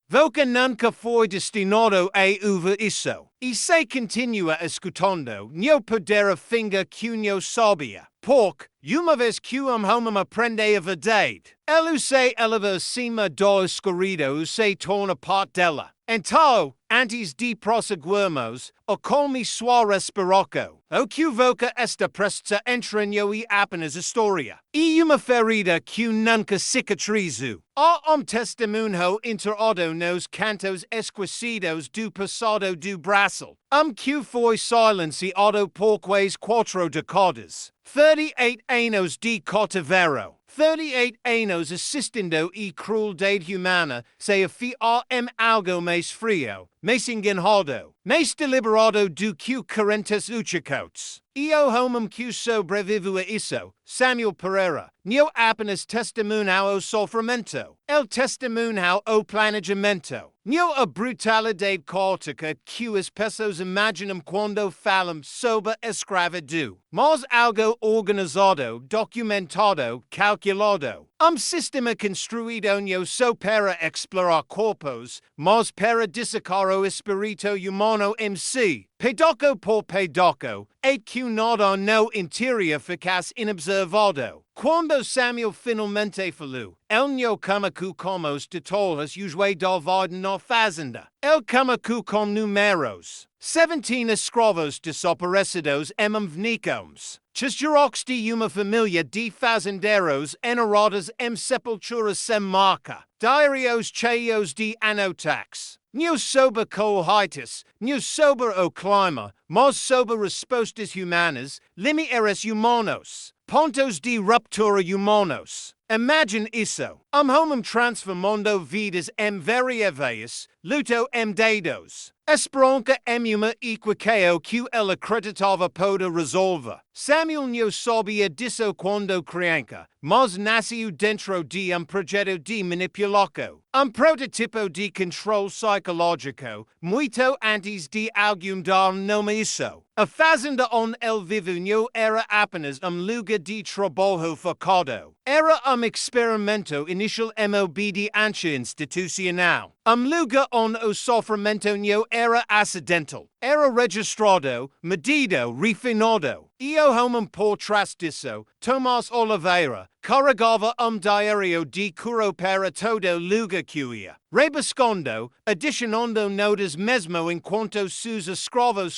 Voca nunca foi destinado a uva isso. E se continua escutando, não poderá finger que não sabia. Porque, uma vez que homem aprende a verdade, ele se eleva acima do escurido se torna parte dela. Então, antes de prosseguirmos, ocolme sua respiração, o que voca esta presta entranho e apenas história. E uma ferida que nunca cicatrizou. Há testemunho inteirado nos cantos esquecidos do passado do Brasil. Que foi silenciado por quase 4 décadas. 38 anos de cativeiro. 38 anos assistindo e crueldade humana se afiar algo mais frio, mais enganado, mais deliberado do que correntes chocante. E o homem que sobreviveu a isso, Samuel Pereira, não apenas testemunhou o sofrimento, ele testemunhou o planejamento. Não a brutalidade caótica que as pessoas imaginam quando falam sobre escravidão, mas algo organizado, documentado, calculado. Sistema construído não só para explorar corpos, mas para dissecar o espírito humano em si. Pedaço por pedaço, e que nada no interior ficasse inobservado. Quando Samuel finalmente falou, ele não camacou como os titulares usuais da vida na fazenda. Ele camacou com números. 17 escravos desaparecidos vnícomes. Xerox de uma família de fazendeiros enterrados em sepulturas sem marca. Diários cheios de anotax. Não sobre correntes, não sobre o clima, mas sobre respostas humanas, limiares humanos. Pontos de ruptura humanos. Imagine isso. Homem transformando vidas variáveis, luto dados. Esperança uma equação que ele acreditava poder resolver. Samuel não sabia disso quando criança, mas nasceu dentro de projeto de manipulação. Prototipo de controle psicológico, muito antes de alguém dar nome isso. A fazenda onde ele viveu não era apenas lugar de trabalho focado. Era experimento inicial obediência institucional. Lugar onde o sofrimento não era acidental. Era registrado, medido, refinado. E o homem por trás disso, Tomás Oliveira, carregava diário de curo para todo lugar que ia. Rebuscando, adicionando notas mesmo enquanto seus escravos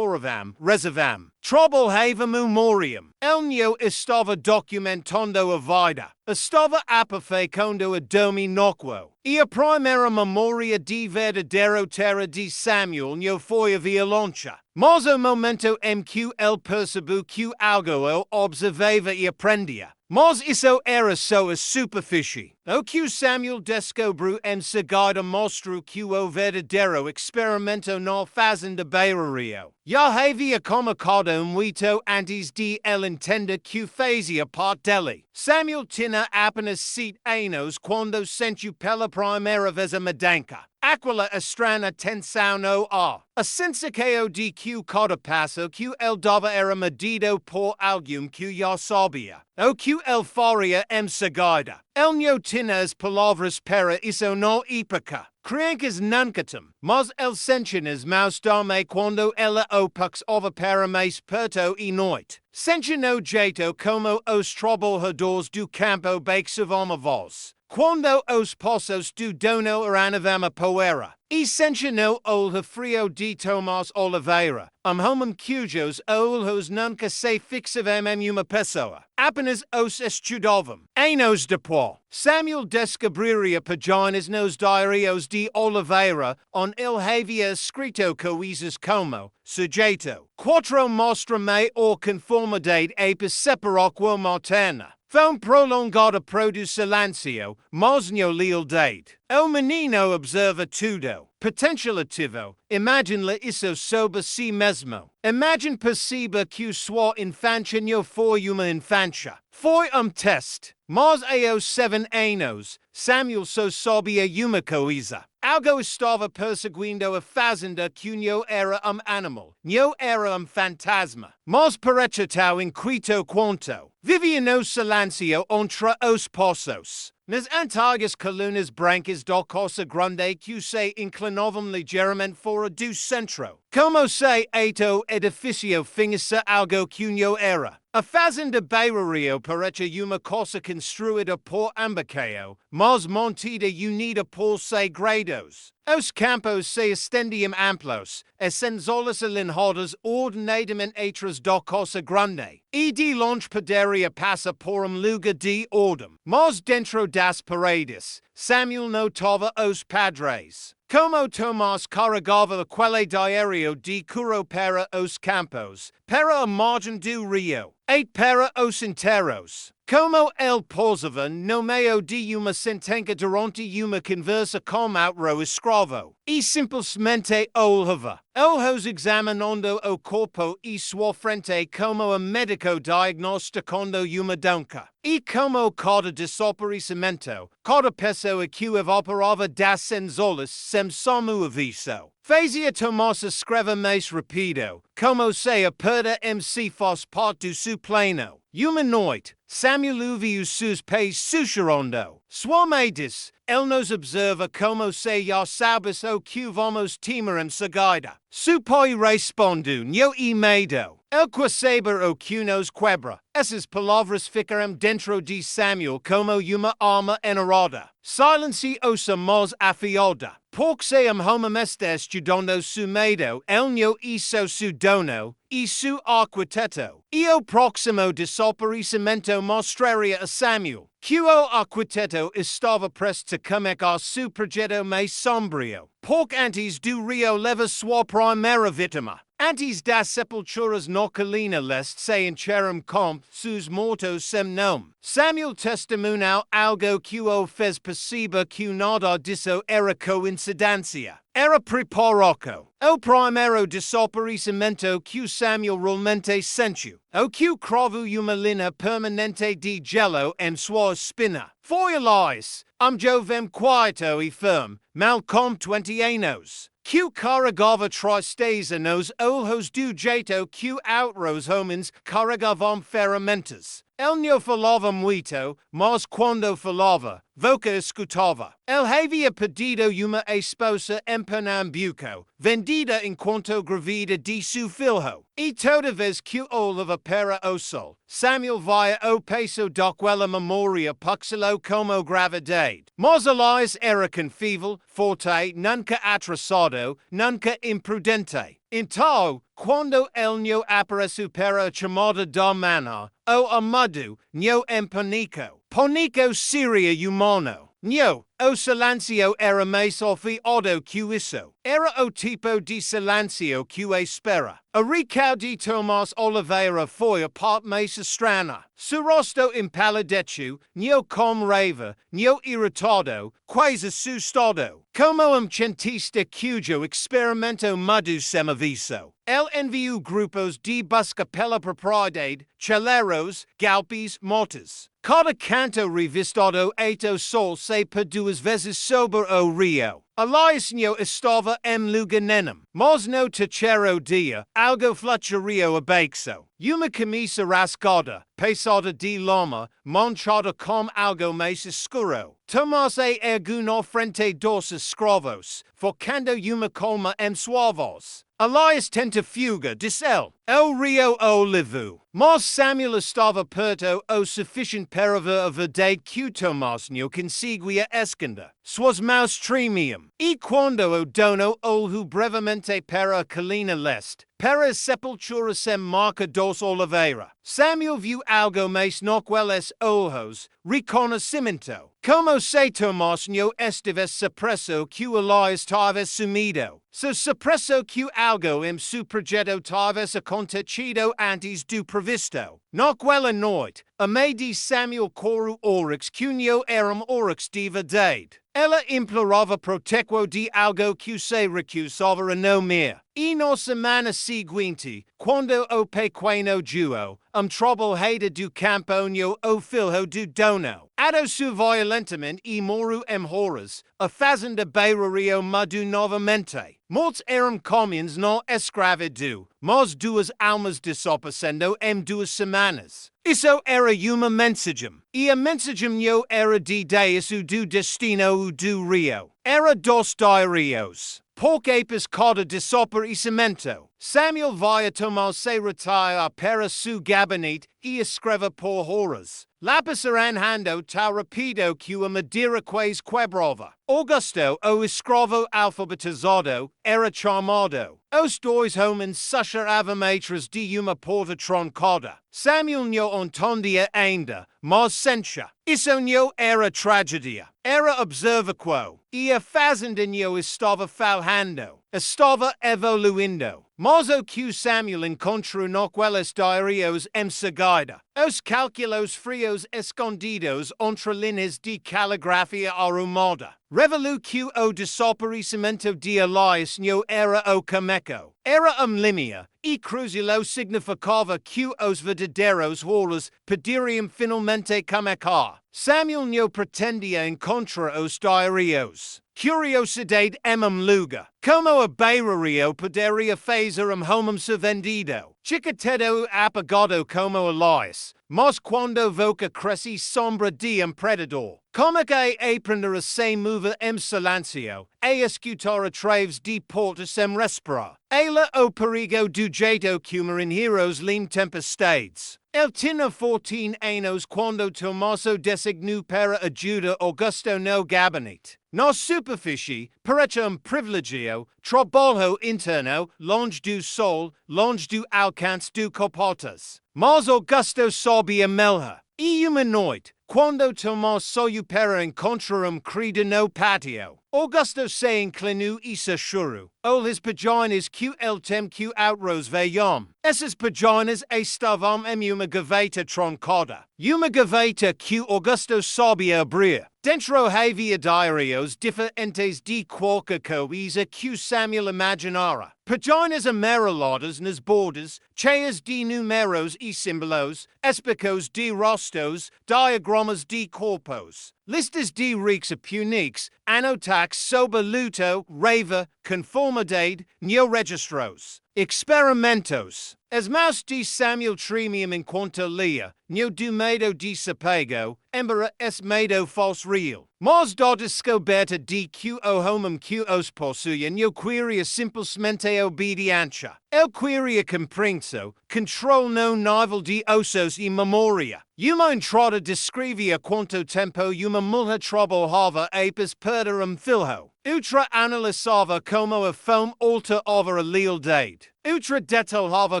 reservam. Trabalhava memoriam. Ele não estava documentando a vida. Estava aperfeiçoando a dominóquo. E a primeira memória de verdadeiro terra de Samuel não foi a violência. Mas o momento em que ele percebeu que algo ele observava e aprendia. Mas isso era só a superfície. O que Samuel descobriu em seguida mostrou que o verdadeiro experimento na Fazenda Beira-Rio já havia começado muito antes de ele entender que fazia parte dele. Samuel tinha apenas 7 anos quando sentiu pela primeira vez a mudança. Aquela estranha tensão no ar. A sensação de que cada passo que ele dava era medido por alguém que já sabia. O que ele faria em seguida. Ele não tinha as palavras para isso na época. Crianças nunca tem, mas ele sentia nas mãos dame quando ela o puxava para mais perto e noite. Sentia no jeito como os trabalhadores do campo beixavam a voz. Quando os poços do dono aranavam a poeira. E sentia no olho frio de Tomás Oliveira, homem cujos olhos nunca se fixavam em uma pessoa. Apenas os estudavam. Anos depois, Samuel descobriria páginas nos diários de Oliveira onde ele havia escrito coisas como sujeito. 4 mostra-me a conformidade a perseparáqua materna. Vão prolongada produz silêncio, mas não lealdade. O menino observa tudo. Potencial ativo. Imagine isso sobre si mesmo. Imagine perceba que sua infância não foi uma infância. Foi teste. Mas aos 7 anos, Samuel só sabia uma coisa. Algo estava perseguindo a fazenda que não era animal, não era fantasma. Mas parecia tão inquieto quanto. Vivia no silêncio entre os poços. Nas antigas colunas brancas do Costa Grande que se inclinavam ligeiramente fora do centro. Como se eito edifício fingiça algo cunho era. A Fazenda Beira-Rio parecia uma coisa construída por ambaqueio, mas mantida unida por segredos. Os campos se estendiam amplos, as senzolas alinhadas ordenadamente atrás do Costa Grande, e de longe poderia passar por lugar de ordem. Mas dentro das paredes, Samuel notava os padres. Como Tomás carregava aquele diário de curo para os campos, para a margem do rio, e para os enterros. Como ele posava no meio de uma sentença durante uma conversa com outro escravo, e simplesmente olhava. Olhos examinando o corpo e sua frente como a médico diagnosticando uma doença. E como cada desaparecimento, cada pessoa que evaporava das senzolas sem como aviso. Fazia Tomás escrever mais rápido, como se a perda se fosse parte do seu plano. Uma noite, Samuel viu seus pés susurrando. Suamedes, ele nos observa como se já sabes o que vamos temer em seguida. Seu pai respondeu, não e medo. Ele quer saber o que nos quebra. Essas palavras ficaram dentro de Samuel como uma arma enarada. Silenciosa mas afiada. Porque se homem está estudando seu medo, ele não hizo seu dono, e seu arquiteto. E o próximo desaparecimento mostraria a Samuel que o arquiteto estava prestes a começar seu projeto mais sombrio. Porque antes do rio leva sua primeira vítima. Antes das sepulturas na colina leste se encheram com seus mortos sem nome. Samuel testemunhou algo que o fez perceber que nada disso era coincidência. Era preparaco. O primeiro desaparecimento que Samuel realmente sentiu. O que cravou uma linha permanente de gelo em sua espina. Foi aliás, jovem quieto e firme, mal com 20 anos. Que carregava tristeza nos olhos do jeito que outros homens carregavam ferramentas. Ele não falava muito, mas quando falava, boca escutava. Ele havia pedido uma esposa em Pernambuco, vendida enquanto grávida de seu filho. E toda vez que olhava para o sol, Samuel via o peso daquela memória pixelou como gravidade. Mas aliás era confível, forte, nunca atrasado, nunca imprudente. Então, quando ele não apareceu para a chamada da manhã, o amado não em pânico. Pânico seria humano. Não, o silêncio era mais afiado que isso. Era o tipo de silêncio que espera. A recao de Tomás Oliveira foi a parte mais estranha. Seu rosto empalideceu, não com raiva, não irritado, quase assustado. Como cientista cujo experimento mudou sem aviso. Ele enviou grupos de busca pela propriedade, chaleros, galpes, motas. Cada canto revistado o sol se por duas vezes sobre o rio. Aliás não estava em lugar nenhum. Mas no terceiro dia, algo flutuaria abaixo. Uma camisa rasgada, pesada de lama, manchada com algo mais escuro. Tomás ergueu na frente dos escravos, focando uma calma em sua voz. Aliás tenta fuga, disse ele. O rio o levou. Mas Samuel estava perto o suficiente para ver a verdade que Tomás não conseguia esconder. Suas mãos tremiam. E quando o dono olhou brevemente para a colina leste, para a sepultura sem marca dos Oliveira, Samuel viu algo mais naqueles olhos, reconhecimento. Como se Tomás não estivesse suppresso que o Elias tivesse sumido. Se suppresso que algo em seu projeto tivesse acontecido antes do previsto. Naquela noite, a meio de Samuel correu oryx que não eram oryx de verdade. Ela implorava proteção de algo que se recusava a não mer. E no semana seguinte, quando o pequeno duo, trouble hader do campo no o filho do dono, adoçou violentamente e morreu em horas, a Fazenda Beira-Rio mudou novamente. Muitos eram comuns no Escravidão, mas duas almas desaparecendo em 2 semanas. Isso era uma mensagem, e a mensagem não era de Deus o do destino do Rio. Era dos diários. Porque cada desaparecimento, Samuel via Tomás se retira para seu gabinete e escreve por horas. Lápis arranjando tão rápido que a madeira quase quebrava. Augusto, o escravo alfabetizado, era chamado. Os dois homens sussurravam atrás de uma porta trancada. Samuel não entendia ainda, mas sentia. Isso não era tragédia. Era observação. E a fazenda não estava falhando. Estava evoluindo. Mas o que Samuel encontrou naqueles diários em seguida. Os cálculos frios escondidos entre linhas de caligrafia arrumada. Revelou que o desaparecimento de Elias não era o cameco. Era línia, e cruzilo significava que os verdadeiros horrores poderiam finalmente começar. Samuel não pretendia encontrar os diários. Curiosidade lugar. Como a Beira-Rio poderia fazer homem vendido. Chiqueteto apagado como Elias, mas quando voca cresce sombra de predador. Como que aprender a se mover em silêncio, a escutar atraves de porta sem respirar. Ela o perigo do jeito como em heroes lim tempestades. El tinha 14 anos quando Tomaso designou para ajuda Augusto no gabinete. Na superfície, parecia privilegio, trabalho interno, longe do sol, longe do alcance do copotas. Mas Augusto sabia melhor. E uma noite, quando Tomás saiu para encontrar crido no pátio, Augusto se inclinou e se chorou. His paginas que el tem que outros veiam. Essas paginas estavam em uma gaveta trancada. Uma gaveta que Augusto sabia abrir. Dentro havia diários diferentes de qualquer coisa que Samuel imaginara. Paginas amareladas nas bordas, cheias de números e símbolos, especos de rostos, diagramas de corpos. Listas de ricos puniques, anotax sob luto, raiva, conformidade, registros. Experimentos. As mãos de Samuel tremiam enquanto lia, do medo de sapego, embora esse medo fosse real. Mas da descoberta de que o homem que os possuía não queria simplesmente obediência. Ele queria compreensão, controle no nível de ossos e memória. Uma entrada descrevia quanto tempo uma mulher trabalhava após perder filho. Outra analisava como a fome alterava a lealdade. Outra detalhava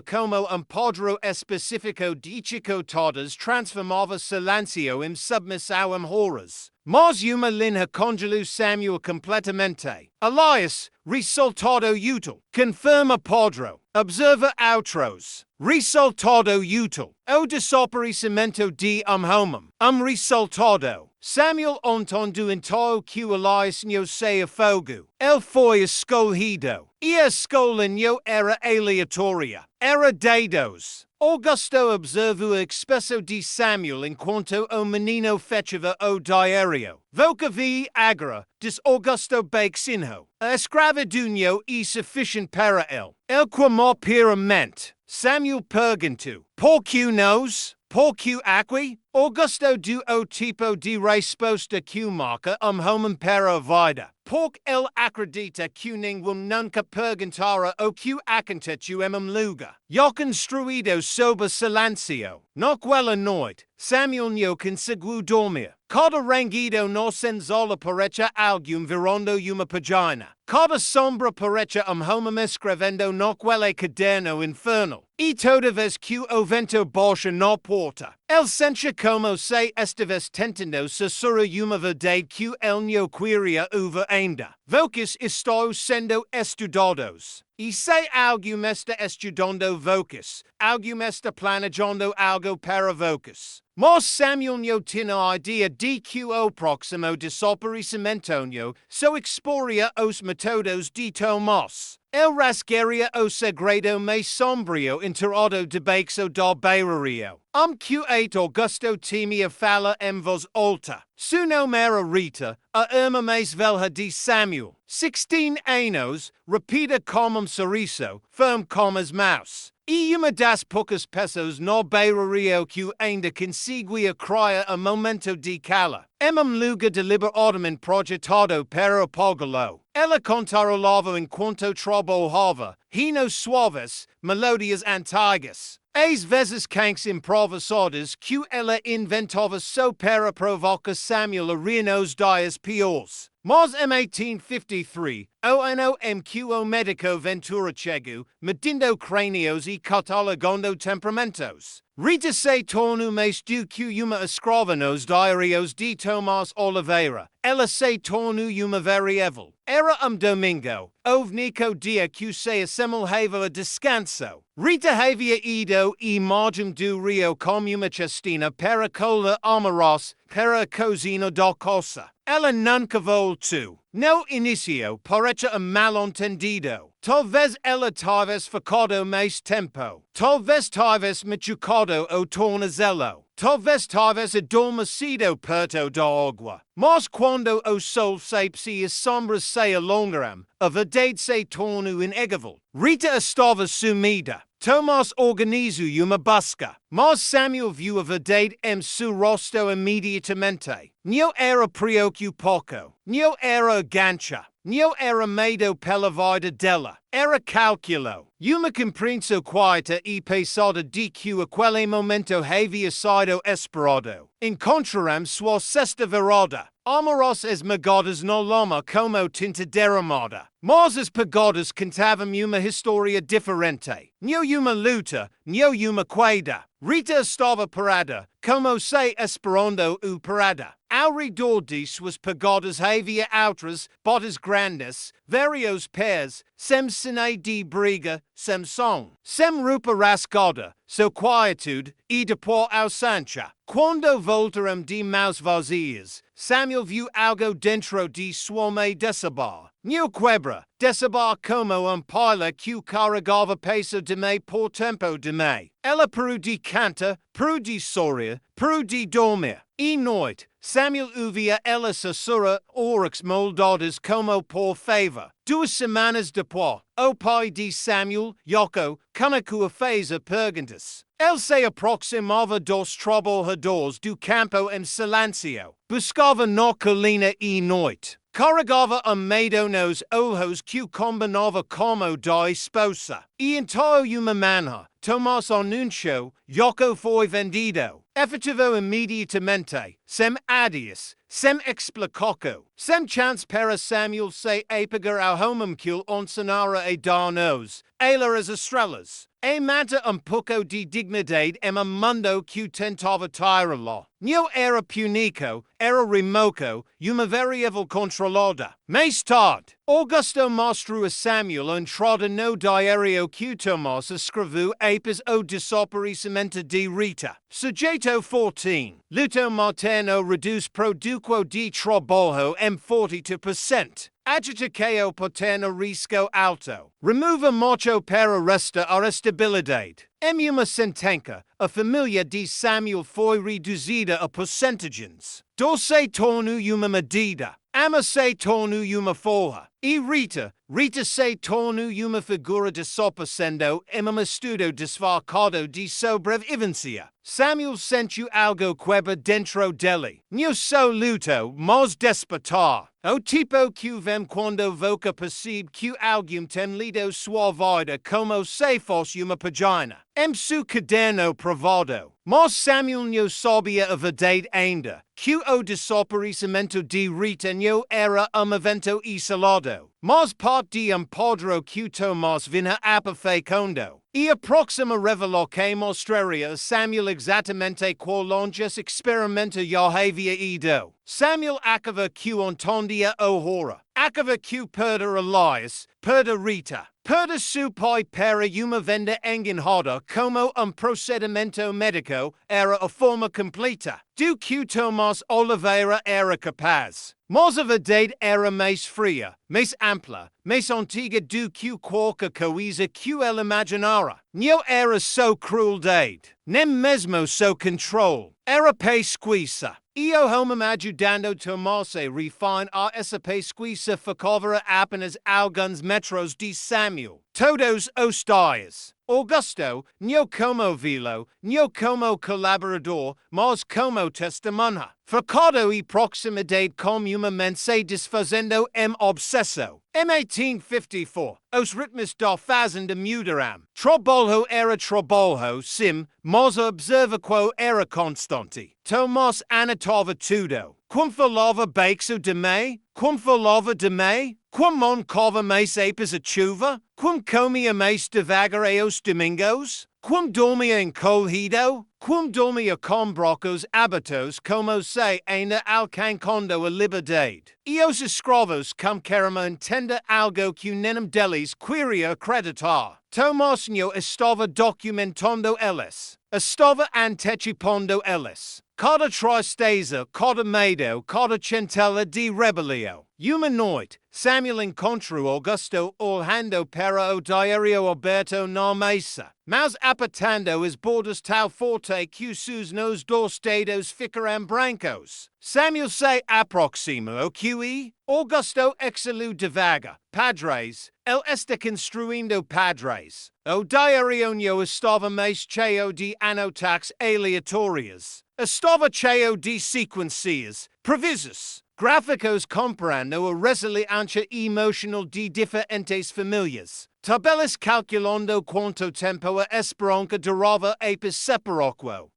como padrão específico de chicotadas transformava silêncio em submissão em horas. Mas uma linha congelou Samuel completamente. Elias, resultado útil. Confirma padrão. Observa outros. Resultado útil. O desaparecimento de homem. Resultado. Samuel entendeu então que Elias não se afogou. Ele foi escolhido. E a escolha não era aleatória. Era de Deus. Augusto observou a expressão de Samuel enquanto o menino fechava o diário. Voca vi agora, diz Augusto Beixinho. A escravidão é suficiente para ele. Ele clamou pela mente. Samuel perguntou, por que nós? Por que aqui? Augusto deu o tipo de resposta que marca homem para a vida. Porque ele acredita que ninguém nunca perguntara o que aconteceu em lugar. Construído sob silêncio. Naquela noite, Samuel não conseguiu dormir. Cada rangido na senzala parecia alguém virando uma página. Cada sombra parecia homem escrevendo naquele caderno infernal. E toda vez que o vento baixa na porta, ele sentia como se estivesse tentando sussurrar uma verdade que ele não queria ouvir ainda. Vocos estão sendo estudados. E se alguém está estudando vocos, alguém está planejando algo para vocos. Mas Samuel não tinha a ideia de que o próximo desaparecimento não só exporia os métodos de Tomás. El rasgueria o segredo me sombrio interado debexo da Beira-Rio. Q8 Augusto timia fala em voz alta. Su nomera Rita, a mes velha de Samuel. 16 anos, rapida como sorriso, firm como mouse. Uma das poucas pessoas no Beira-Rio que ainda conseguia criar a momento de cala. Lugar deliberadamente projetado para apagá-lo. Ela cantarolava enquanto trabalhava, hinos suaves, melodias antigas. Às vezes canções improvisadas que ela inventava só para provocar Samuel a rir nos dias piores. Mas em 1853, o ano em que o médico Ventura chegou, medindo crânios e catalogando temperamentos. Rita se tornou mais do que uma escrava nos diários de Tomás Oliveira. Ela se tornou uma variável. Era domingo, o único dia que se assemelhava a descanso. Rita havia ido e margem do rio como uma cestina para colher arroz para a cozinha da casa. Ela nunca voltou. No início, parecia mal-entendido. Talvez ela tivesse ficado mais tempo. Talvez tivesse machucado o tornozelo. Talvez tivesse adormecido perto da água. Mas quando o sol se e as sombras se alongaram, a verdade se tornou inegável. Rita estava sumida. Tomás organizou uma busca, mas Samuel viu a verdade em seu rosto imediatamente. Não era preocupado, não era gancha, não era medo pela vida dela, era cálculo. Uma compreensão quieta e pesada de que aquele momento havia sido esperado. Encontraram sua cesta virada. Amoros esmagadas no lama como tinta derramada. Mas as pagodas contavam uma história diferente. Não uma luta, não uma queda. Rita estava parada, como se esperando o parada. Ao redor de suas pagodas havia outras, botas grandes, vários pés, sem sinal de briga, sem som, sem roupa rasgada, sua quietude e depois ausência. Quando voltaram de mãos vazias, Samuel viu algo dentro de sua mãe desabar. Não quebra, desabar como pila que carregava peso de mãe por tempo de mãe. Ela parou de cantar, parou de sorrir, parou de dormir. E noite, Samuel ouvia ela sussurrar oryx moldadas como por favor. 2 semanas depois, o pai de Samuel, Yoko, começou a fazer perguntas. Ele se aproximava dos trabalhadores do campo em silêncio. Buscava na colina e noite. Carregava medo nos olhos que combinava como da esposa. E então uma manhã, Tomás anunciou, Yoko foi vendido. Efetivo imediatamente, sem adios, sem explicação, sem chance para Samuel se apegar ao homúnculo oncenara e dar-nos, ela as estrelas. E manta pouco de dignidade em mundo que tentava tirá-lo. Não era púnico, era remoco, uma variável controlada. Mais tarde, Augusto mostrou a Samuel entrada no diário que Tomás escreveu após o desaparecimento de Rita. Sujeito 14. Luto materno reduz produto de trabalho em 42%. Agitação paterna risco alto. Remova macho para restaurar a estabilidade. Em uma sentença, a família de Samuel foi reduzida a percentagens. Se tornou uma medida. Ama se tornou uma forra. E Rita se tornou uma figura desaparecendo em estudo desfalcado de sobrevivência. Samuel sentiu algo quebra dentro dele. Não só luto, mas despertar. O tipo que vem quando voca percebe que alguém tem lido sua vida como se fosse uma página. Em seu caderno privado. Mas Samuel não sabia a verdade ainda. Que o desaparecimento de Rita não era evento isolado. Mas parte de padrão que Tomás vinha aperfeiçoando. E a próxima revelou que mostraria a Samuel exatamente qual longe esse experimento já havia ido. Samuel acaba que entendia o horror. Acaba que perdeu Elias, perdeu Rita. Perdeu seu pai para uma venda enganada como procedimento médico era a forma completa do que Tomás Oliveira era capaz. Mas a verdade era mais fria, mais ampla, mais antiga do que qualquer coisa que ela imaginara. Não era so crueldade, nem mesmo so control. Era pesquisa. Io homem ajudando Tomás a refinar essa pesquisa ficava apenas alguns metros de Samuel. Todos os dias. Augusto, não como vilo, não como colaborador, mas como testemunha. Focado e proximidade com uma mente desfazendo obsesso. Em 1854, os ritmos da fazenda mudaram. Trabalho era trabalho, sim, mas a observação era constante. Tomás anotava tudo. Como falava baixo de mim? Como falava de mim? Como mancava mais apes a chuva? Como comia mais devagar aos domingos? Como dormia encolhido? Como dormia com brocos abertos como se ainda alcançando a liberdade? E os escravos como querem entender algo que nenhum deles queria acreditar. Tomás não estava documentando eles. Estava antecipando eles. Cada tristeza, cada medo, cada centella de rebelio. Uma noite, Samuel encontrou Augusto olhando para o diário aberto na mesa, mas apertando as bordas tal forte que seus nos dos dedos ficaram brancos. Samuel se aproxima ao QE. Augusto exalou devagar. Padres, ele está construindo padres. O diário não estava mais cheio de anotações aleatórias. Estava cheio de sequências, previsas, gráficos comparando a resiliência emocional de diferentes famílias, tabelas calculando quanto tempo a esperança durava após separar.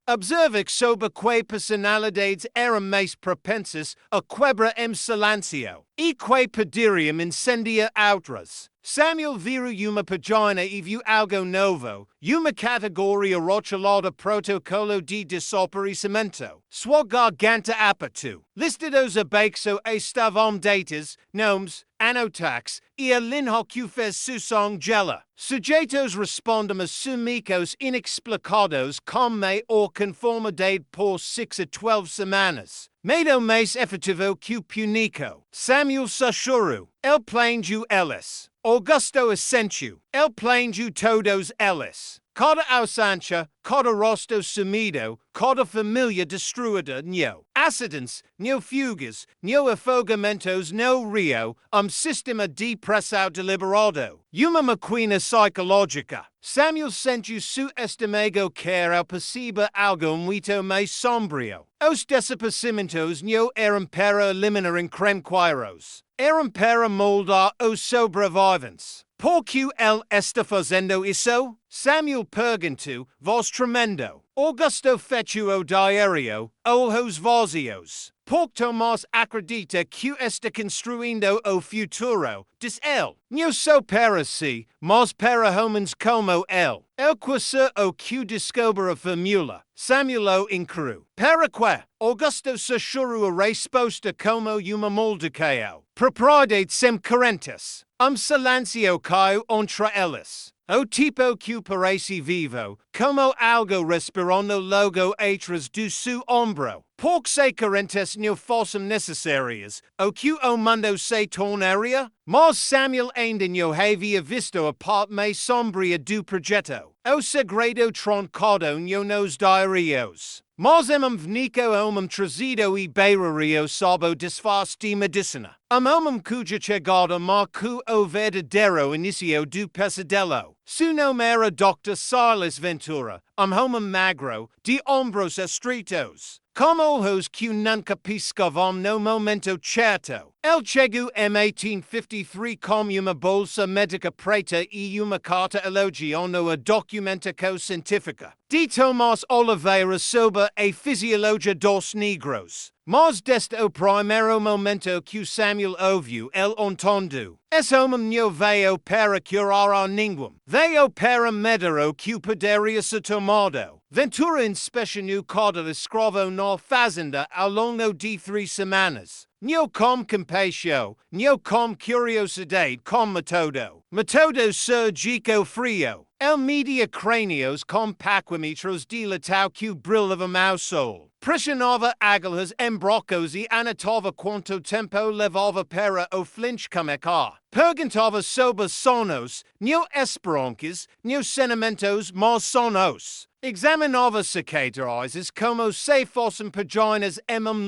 Observe sobre que personalidades eram mais propensas a quebrar silêncio e que poderiam incendiar outras. Samuel viu uma página e viu algo novo, uma categoria rotulada protocolo de desaparecimento. Sua garganta apertou. Listados abaixo estavam datas, nomes, anotaques e a linha que fez sução gela. Sujeitos respondem a sumicos inexplicados como ou conformidade por 6 a 12 semanas. Medo mais efetivo que punico. Samuel sussurrou. El planeju eles. Augusto assentiu. El planeju todos eles. Cada ausancha, cada rosto sumido, cada família destruída, no acidentes, no fugas, no afogamentos no rio, sistema de pressão deliberado. Uma máquina psicológica. Samuel sentiu su estômago quer ao perceber algo muito mais sombrio. Os desaparecimentos não eram para eliminar encrenqueiros. Eram para moldar os sobreviventes. Por que ele está fazendo isso? Samuel perguntou, voz tremendo. Augusto fechou o diário, olhos vazios. Por Tomás acredita que está construindo o futuro, diz ele. Não só para si, mas para homens como ele. El quase o que descobre a família. Samuel o incru. Para que? Augusto sussurrou a resposta como uma molduqueo. Propriedade sem correntes. Silêncio caiu entre eles. O tipo que parece vivo, como algo respirando logo atrás do seu ombro. Por se correntes não fossem necessárias, o que o mundo se tornaria? Mas Samuel ainda não havia visto a parte mais sombria do projeto. O segredo trancado nos diários. Mas venico homem trazido e Beira-Rio sob o disfarce de medicina. Homem cuja chegada marcou o verdadeiro início do pesadelo. Seu nome era Dr. Silas Ventura, homem magro, de ombros estreitos. Com olhos que nunca piscavam no momento certo. Ele chegou em 1853 com uma bolsa médica preta e uma carta elogiando a documentação científica de Tomás Oliveira sobre a fisiologia dos negros. Mas desde o primeiro momento que Samuel ouviu, ele entendeu. Esse homem não veio para curar a ninguém. Veio para medir o que poderia ser tomado. Ventura inspecionou cada escravo na fazenda ao longo de 3 semanas. Não com compaixão, não com curiosidade, com método. Método surgico frio. Ele media crânios com paquímetros de letal que brilhavam ao sol. Pressionava agulhas em brocos e anotava quanto tempo levava para o flinch começar. pergentava sober sonos, neo esperanques, neo sentimentos más sonos. Examinava cicatrices como se fossem paginas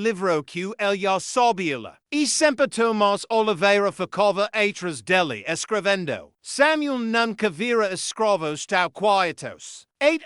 livro que ella sabia. E sempre Tomás Oliveira ficava atrás dele escrevendo. Samuel nunca vira escravos tão quietos.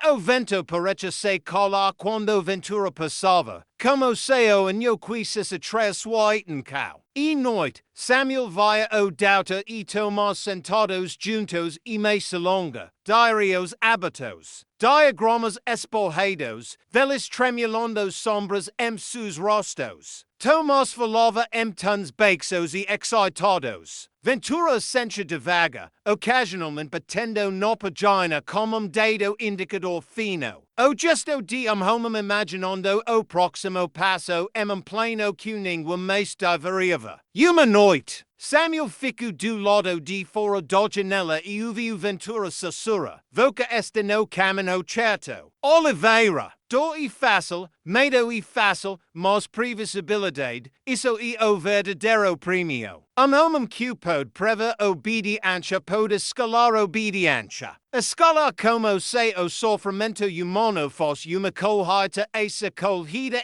O vento parecia se calar quando Ventura passava, como se o anho quisesse traswaitar. E noite, Samuel via o douta e Tomás sentados juntos e mesa longa, diários abertos, diagramas espalhados, velas tremulando sombras sus rostos. Tomás falava tons baixos e excitados. Ventura sentia devagar, occasionalmente batendo na pagina como dedo indicador fino. O gesto de homem imaginando o próximo passo pleno que ninguém mais deveriva. Uma noite, Samuel ficou do lado de fora da janela e ouviu Ventura sussurrar. Voca este no caminho certo. Oliveira, do e fácil, medo e fácil, mas previsibilidade, isso é o verdadeiro premio. Homem que pode prever obediência pode escalar obediência. Escalar como se o sofrimento humano fosse uma colheita essa colhida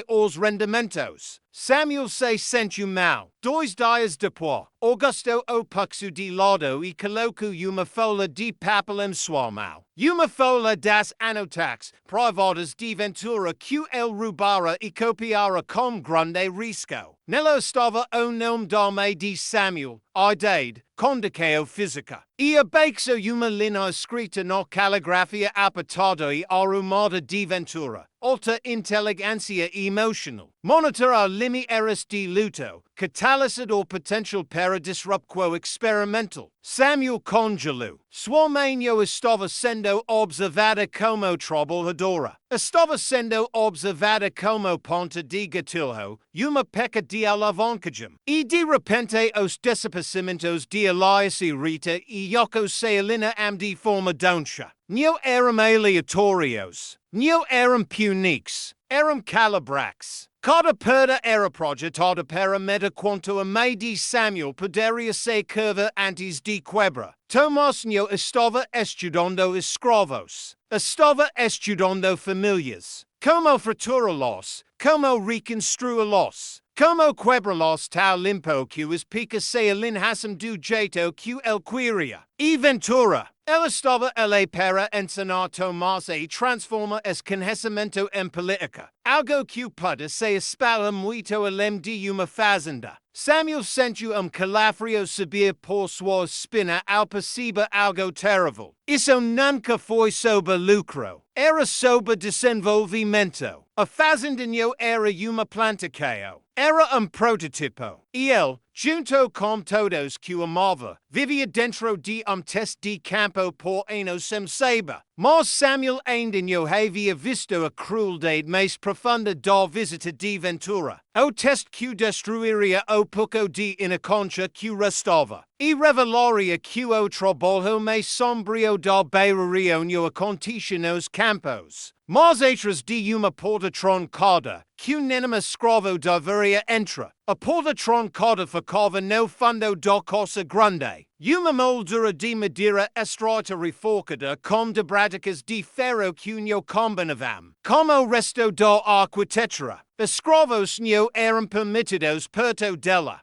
os rendimentos. Samuel se sentiu mal. 2 dias depois, Augusto o puxo de lado e colocou uma folha de papel sua mão. Uma folha das anotações privadas de Ventura que ele roubara e copiara com grande risco. Nela estava o nome da mãe de Samuel, a idade, condição física. E abaixo uma linha escrita na caligrafia apertada e arrumada de Ventura. Alta inteligência emocional. Monitorar limiares de luto. Catalisador potential para disruptio experimental. Samuel congelou. Sua mãe estava sendo observada como trabalhadora. Estava sendo observada como ponta de gatilho, uma peca de alavancagem. E de repente os desaparecimentos de Elias e Rita e Yoko Sailina de forma doncha. Não eram aleatórios. Não eram puniques. Eram calibrax. Cada perda era projetada para meta quanto a mãe de Samuel poderia ser curva antes de quebra. Tomás não estava estudando escravos. Estava estudando famílias. Como fraturá-los. Como reconstruí-los. Como quebra-los tal limpo que os pica se alinhassem do jeito que ele queria. E Ventura. Ela estava ali para ensinar Tomás a transformar esse conhecimento em política. Algo que pode se espalhar muito além de uma fazenda. Samuel sentiu calafrio subir por sua espina ao perceber algo terrível. Isso nunca foi sobre lucro. Era sobre desenvolvimento. A fazenda não era uma plantação. Era prototipo. E ele, junto com todos que amava, vivia dentro de teste de campo por anos sem saber. Mas Samuel ainda não havia visto a crueldade mais profunda da visita de Ventura. O teste que destruiria o pouco de inaconcha que restava. E revelaria que o trabalho mais sombrio da Beira-Rio não acontecia nos campos. Mas atrás de uma porta trancada, que nenhum escravo deveria entrar. A porta trancada ficava no fundo da casa grande. Uma moldura de madeira estreita reforçada com debradicas de ferro que não combinavam. Como o resto da arquitetura, escravos não eram permitidos perto dela.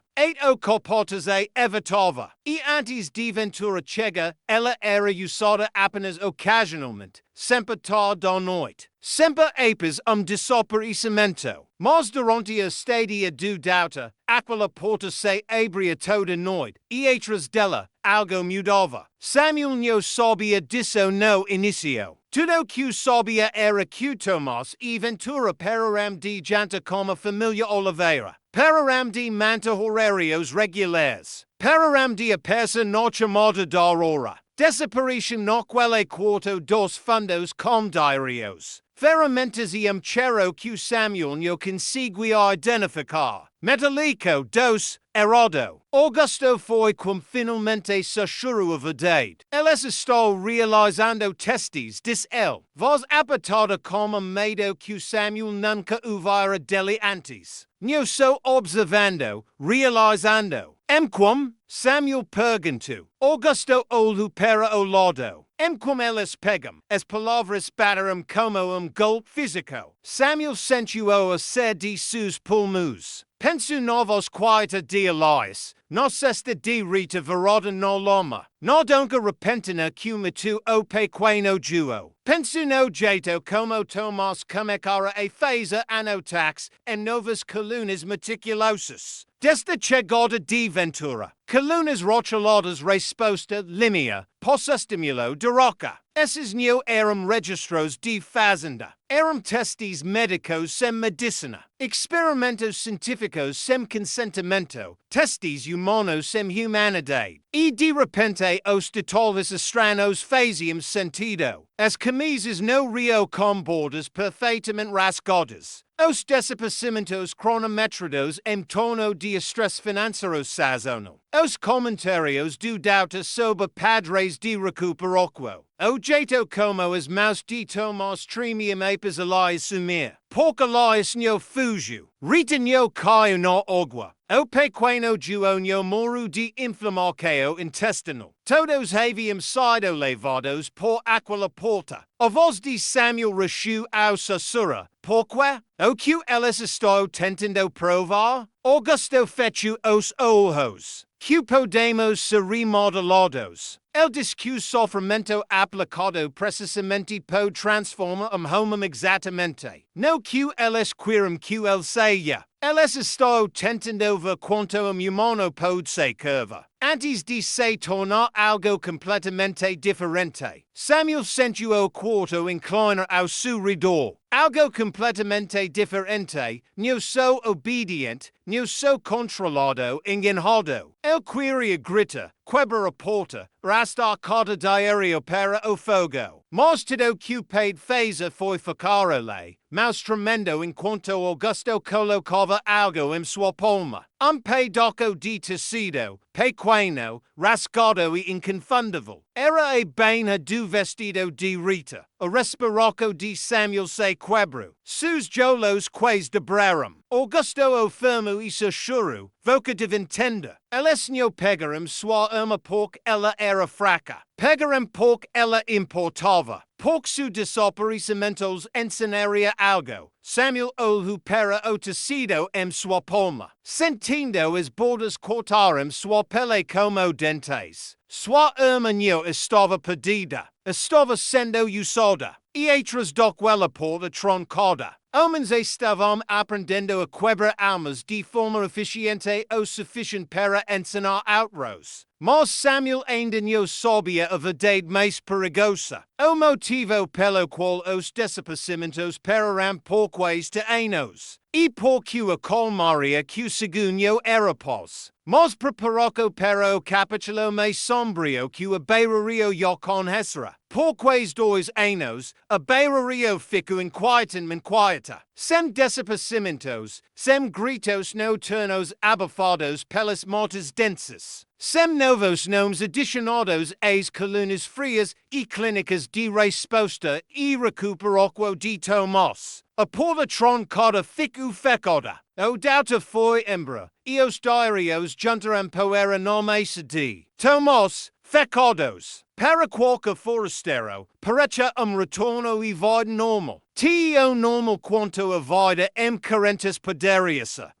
O comportas evitava. E antes de Ventura chegar, ela era usada apenas ocasionalmente, sempre tarde da noite. Sempre após desaparecimento. Mas durante a estadia do douta, aquela porta se abria toda noite, e atrás dela, algo mudava. Samuel não sabia disso no início. Tudo que sabia era que Tomás e Ventura pararam de jantar com a família Oliveira. Pararam de manter horários regulares. Pararam de aparecer na chamada da hora. Desapareciam naquele quarto dos fundos com diários. Ferramentas e cheiro que Samuel não conseguia identificar. Metálico dos errado. Augusto foi como finalmente sussurrou a verdade. Eles estão realizando testes, disse ele. Voz apertada como medo que Samuel nunca ouvira dele antes. Não só observando, realizando. Emquam, Samuel Pergentu, Augusto Olupera Olodo, Emquam elis pegum, es palavras batterum como golp physico, Samuel sentuo a ser de sus pulmus. Pensu novos quieta de Elias, nos esta de rita verada no loma, no donga repentina cumitu ope queno juo. Pensu no jeto como Tomás comecara a phasa anotax en novas colunas meticulosus. Desde chegada de ventura, colunas rochaladas resposta linea, posestimulo de roca. Esses neo eram registros de fazenda. Eram testes médicos sem medicina. Experimentos científicos sem consentimento. Testes humanos sem humanidade. E de repente os de talvez estranos faziam sentido. As camisas no rio com bordas perfeitamente rasgadas. Os desaparecimentos cronometrados em torno de estresse financeiro sazonal. Os comentários do douta sobre padres de recuperação. O jeito como as mãos de Tomás tremiam apes Elias sumir. Porque Elias no fugiu. Rita no caiu na água. O pequeno juo no moro de inflamação intestinal. Todos haviam sido levados por aquela porta. A voz de Samuel restiu ao sussurro. Porque? O que eles estão tentando provar? Augusto fechou os olhos. Que podemos ser remodelados. El disque sofrimento aplicado precisamente pode transformar homem exatamente. No que eles querem que ele seja. Eles estão tentando ver quanto humano pode ser curva. Antes de se tornar algo completamente diferente. Samuel sentiu o quarto inclinar ao seu redor. Algo completamente diferente, não só obediente, não só controlado, enganado. El queria grita, quebrar a porta, rastar cada diário para o fogo. Mas tudo que pede fazer foi ficar-lhe, mais tremendo enquanto Augusto colocava algo em sua palma. Pedaço de tecido, pequeno, rasgado e inconfundível. Era a bainha do vestido de Rita. O respiraco de Samuel se quebrou. Seus jolos quase dobraram. Augusto o firmo e sussurro, voca de vintenda. Eles não pegaram sua arma porque ela era fraca. Pegaram porque ela importava. Porque su desaparecimentos ensinaria algo. Samuel olupera o tecido em sua palma. Sentindo as bordas cortaram sua pele como dentes. Sua arma não estava perdida. Estava sendo usada. E atrás daquela porta trancada. Homens estavam aprendendo a quebrar almas de forma eficiente o suficiente para ensinar outros. Mas Samuel ainda não sabia a verdade mais perigosa. O motivo pelo qual os desaparecimentos pararam por quase anos. E por que a calmaria que segundo era pós. Mas preparou para o capítulo mais sombrio que a Beira-Rio já conhecerá. Por quase 2 anos, a Beira-Rio ficou inquieta. Sem desaparecimentos, sem gritos noturnos abafados pelas mortes densas. Sem novos nomes adicionados às colunas frias e clínicas de resposta e recuperação de Tomás. A porta trancada ficou fechada. O douta foi embora, e os diários juntaram poeira na mesa de Tomás, fechados. Para qualquer forasteiro, parece retorno e vida normal. Tão normal quanto a vida em correntes poderosa.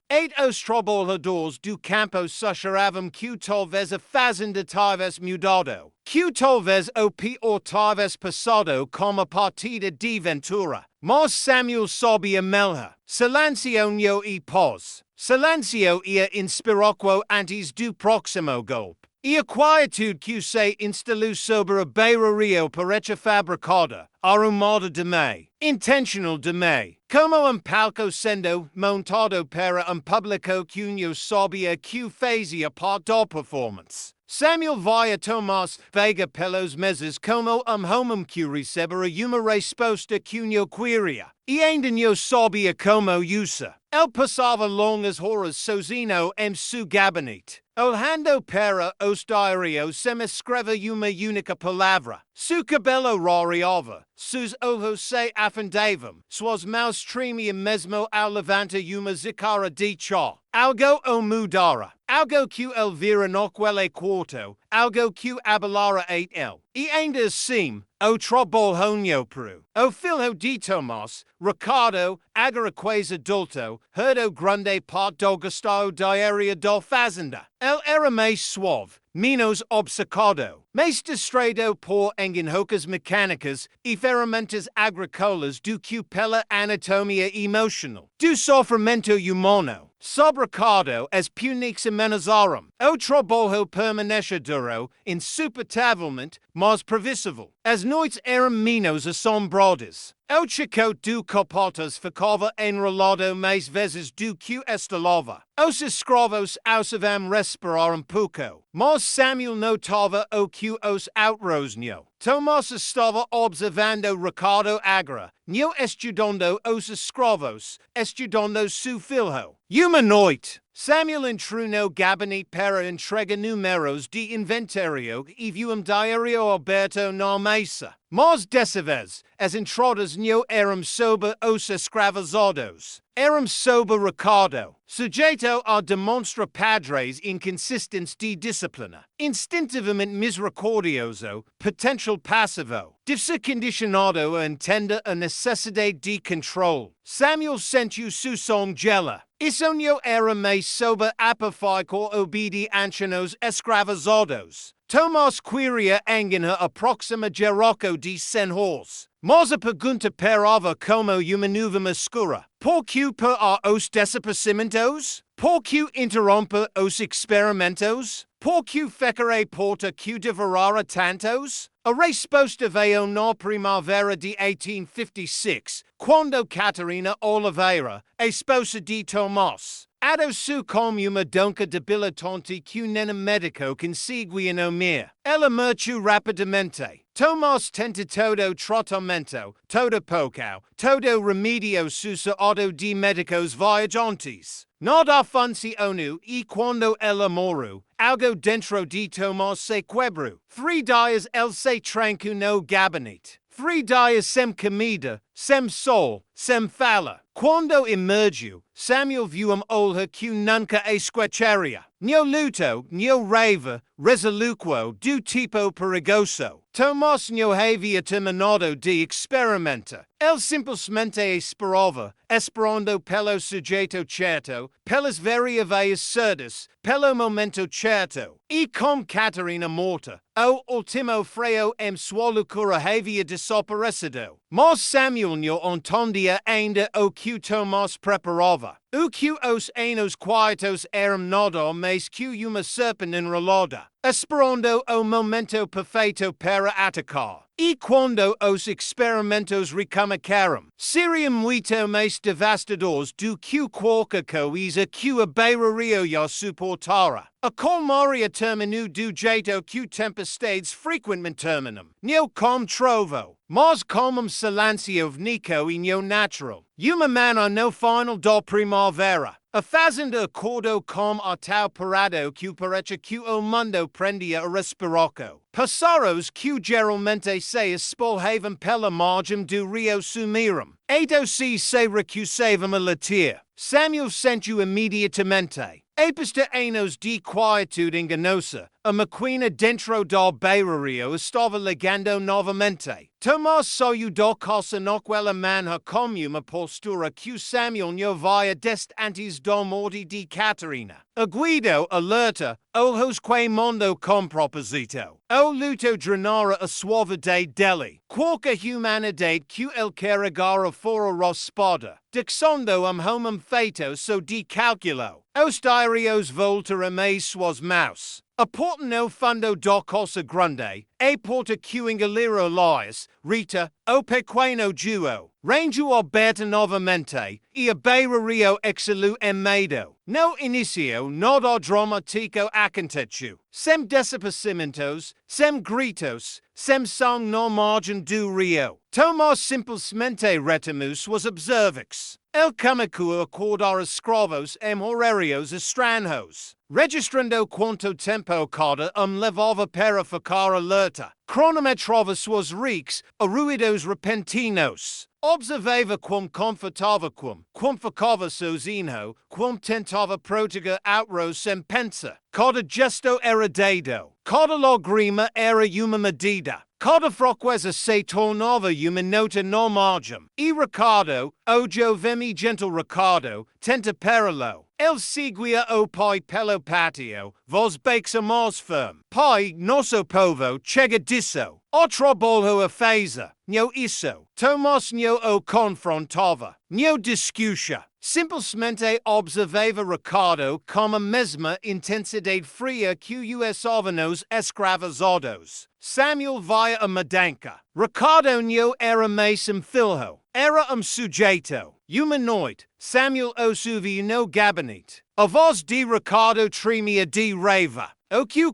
Os trabalhadores do campo sussurravam que talvez a fazenda tivesse mudado. Que talvez o pior tivesse passado como a partida de ventura. Mas Samuel sabia melhor. Silencio não e paz. Silencio ia inspiração antes do próximo golpe. E a quietude que se instalou sobre a Beira-Rio parece fabricada, arrumada demais, intentional demais, como palco sendo montado para público que não sabia que fazia parte da performance. Samuel via Tomás Vega pelos meses como homem que recebera uma resposta que não queria. e ainda não sabia como usar. Ele passava longas horas sozinho em seu gabinete, olhando para os diários sem escrever uma única palavra. Seu cabelo roreava, seus olhos se afundavam, suas mãos tremiam mesmo ao levantar uma xícara de chá. Algo o mudara. Algo que ele vira naquele quarto, algo que abalara a ele. E ainda assim, o trabalho pro. O filho de Tomás, Ricardo, agora quase adulto, herdou grande parte do gasto diário da fazenda. Ele era mais suave, menos obcecado, mais distraído por engenhocas mecânicas e ferramentas agrícolas do que pela anatomia emocional do sofrimento humano. Sob Ricardo, as puniques amenazaram. O trabalho permanece duro, insuportavelmente, mas previsível. As noites eram menos assombradas. O chicote do capotas ficava enrolado mais vezes do que estalava. Os escravos ousavam respirar pouco, mas Samuel notava o que os outrosnhou. Tomás estava observando Ricardo agora, não estudando os escravos, estudando seu filho. Uma noite, Samuel entrou no gabinete para entregar números de inventário e viu diário aberto na mesa. Mas dessa vez, as entradas não eram sobre os escravizados. Eram sobre Ricardo, sujeito a demonstrar padrões inconsistentes de disciplina, instintivamente misericordioso, potencial passivo, deve-se condicionado a entender a necessidade de controle. Samuel sentiu sua som gela. Isso não era mais sobre apafaico obediência nos escravizados. Tomás queria enganar a próxima geração de senhores. Mas a pergunta parava como uma nuvem escura. Por que para os desaparecimentos? Por que interromper os experimentos? Por que ficarei porta que devorara tantos? A resposta veio na primavera de 1856, quando Catarina Oliveira, esposa de Tomás, adoçou como uma donca debilitante que nenhum médico conseguia nomar. Ela morreu rapidamente. Tomás tenta todo tratamento, todo pouco, todo remédio sussurrado de médicos viajantes. Nada funcionou e quando ela morreu, algo dentro de Tomás se quebrou. 3 dias ele se trancou no gabinete. 3 dias sem comida, sem sol, sem fala. Quando emergiu, Samuel viu olho que nunca esqueceria. No luto, no raiva, resoluto do tipo perigoso. Tomás não havia terminado de experimentar. Ele simplesmente esperava, esperando pelo sujeito certo, pelas variáveis certas, pelo momento certo. E com Catarina morta, o último freio em sua loucura havia desaparecido. Mas Samuel não entendia ainda o que Tomás preparava. O que os anos quietos eram nada mais que uma serpente enrolada, esperando o momento perfeito para atacar. E quando os experimentos recomeçaram, seriam muito mais devastadores do que qualquer coisa que a Beira-Rio já suportara. A calmaria terminou do jeito que tempestades frequentemente terminam. Não como trovo, mas como silêncio vnico e não natural. Uma manhã no final da primavera, a fazenda acordou com a tal parado que parece que o mundo prendia a respiraco. Passaros que geralmente se espolhavam pela margem do rio sumiram. E doce se recusavam a latir. Samuel sentiu imediatamente. Epista anos de quietude enganosa, a máquina dentro da Beira-Rio estava ligando novamente. Tomás saiu da casa naquela manhã com uma postura que Samuel não via desde antes da morte de Catarina. Aguido, alerta, olhos queimando com propósito. O luto drenara a suavidade dele. Qualquer humanidade que ele carregara fora raspada, dixondo homem feito so de calculo. Os diários voltaram a suas mãos. Aporta no fundo do cosa grande, e porta quingalero lias, Rita, o pequeno duo, rango aberta novamente, e a Beira-Rio exalu medo. No inicio nodo dramatico acontecu, sem desaparecimentos, sem gritos, sem song no margem do rio. Tomás simplesmente retimus was observix. El comico acordar escravos horarios estranhos. Registrando quanto tempo cada levava para ficar alerta. Cronometrava suas reeks a ruidos repentinos. Observava quam confortava quam ficava sozinho, quam tentava proteger outros sem pensa. Cada gesto era dado. Cada lagrima era uma medida. Cada frequência se tornava uma nota no margem. E Ricardo, o jovem gentle Ricardo, tenta paralo. El seguia o pai pelo patio, vos bexa mais firme. Pai, nosso povo, chega disso. Outro bolho a fazer, nho isso. Tomás nho o confrontava, nho discutia. Simplesmente observava Ricardo com a mesma intensidade fria que os órgãos escravizados. Samuel via a Madanca. Ricardo nho era mais filho. Era sujeito. Humanoid. Samuel o suvi no gabinete. A voz de Ricardo tremia de raiva. O que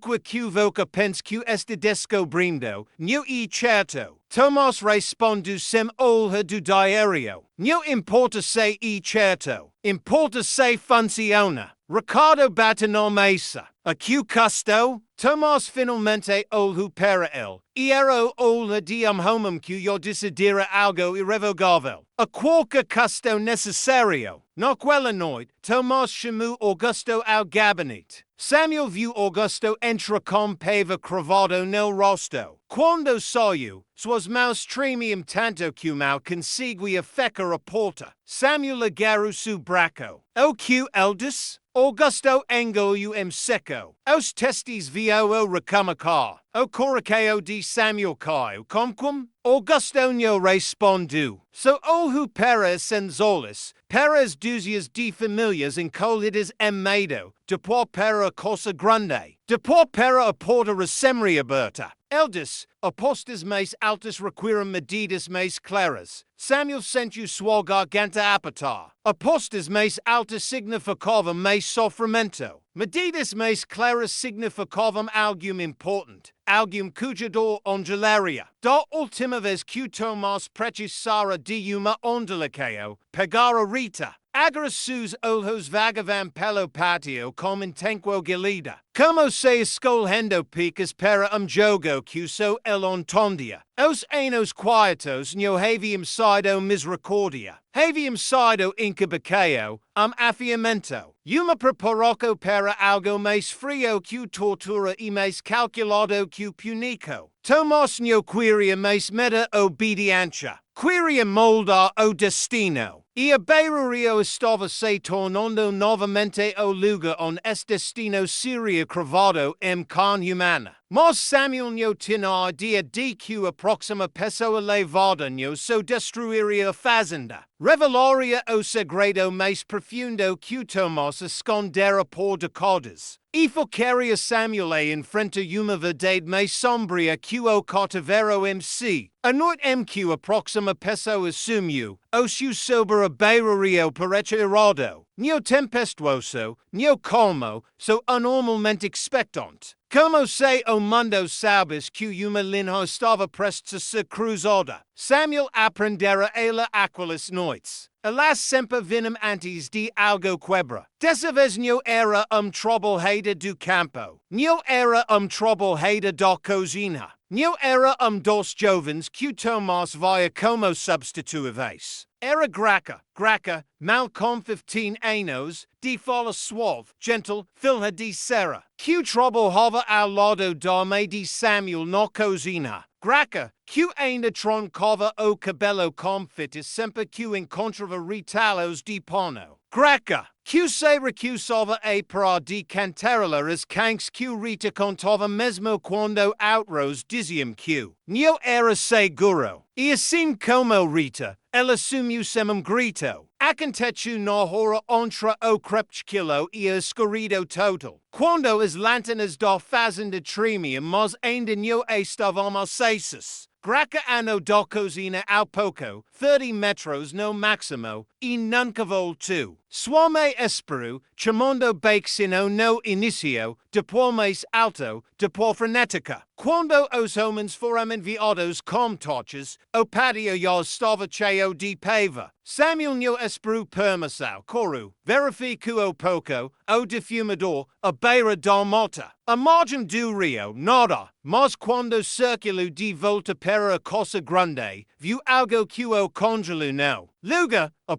voca pens que este descobrindo, nho e certo. Tomás respondu sem olha do diário. Nho importa se e certo. Importa se funciona. Ricardo bate na mesa. A que custo? Tomás finalmente olhou para ele. E era o olha de homem que eu decidira algo irrevogável. A qualquer custo necessário. Naquela noite, Tomás chamou Augusto ao gabinete. Samuel viu Augusto entrar com pava cravado no rosto. Quando saiu, suas mãos tremiam tanto que mal conseguia fechar a porta. Samuel agarrou seu braço. O que eldis? Augusto engoliu seco. Os testes viu o recomacar. O coração de Samuel caiu. Como? Augusto não respondeu. So olhou para senzolas, para as dúzias de famílias encolhidas medo, depois para a coisa grande, depois para a porta recém-reaberta. Eldis, apostas mais altas requiram medidas mais claras. Samuel sentiu sua garganta apertar. Apostas mais altas significavam mais sofrimento. Medidas mais claras significavam algo importante. Algo cuja dor ondularia. Da última vez que Tomás precisara de uma ondulação, pegara Rita. Agora seus olhos vagavam pelo patio como intenquo gelida. Como se escolhendo picas para jogo que só ele entendia. Os anos quietos não haviam sido misericordia. Haviam sido incubicao, afiamento. Uma preparação para algo mais frio que tortura e mais calculado que punico. Tomás não queria mais mera obediência. Queria moldar o destino. E a Beira-Rio estava se tornando novamente o lugar onde esse destino seria cravado carne humana. Mas Samuel não tinha ideia de que a próxima pessoa levada não só destruiria a fazenda. Revelaria o segredo mais profundo que Tomás escondera por décadas. E focaria Samuel em frente a uma verdade mais sombria que o cativeiro si. A noite que a próxima pessoa assumiu, o seu sobre a Beira-Rio parece errado. Neo tempestuoso, neo calmo, so anormalmente expectante. Como se o mundo sabes que uma linha estava prestes a ser cruzada. Samuel aprendera ela aquelas noites. Alas sempre vinham antes de algo quebra. Dessa vez não era trabalhada do campo. Não era trabalhada da cozinha. Não era dos jovens que Tomás via como substituíveis. Era graca, mal com 15 anos, de fala suave, gentle, filha de Sarah, que trabalhava ao lado da mãe de Samuel na cozinha. Graca, que ainda troncava o cabelo com fitas sempre que encontrava retalos de pano. Graca, que se recusava a para de cantarola as cães que Rita contava mesmo quando outros diziam que não era seguro. E assim como Rita, ela assumiu sem grito. Acontetu na hora ontra o crepchkilo e escorrido total. Quando as lanternas da fazenda tremiam, mas ainda não estávamos acesas. Graca anno da cozina ao pouco, 30 metros no maximo, e nunca voltou. Suame esperu, chamando Beixino no inicio, depois mais alto, depois frenética. Quando os homens foram enviados com tochas, o patio já estava cheio de pava. Samuel não esperou permissão, coru, verificou pouco, o defumador, a beira da mota. A margem do rio, nada, mas quando circulou de volta para a Costa Grande, viu algo que o congelou não. Luga, a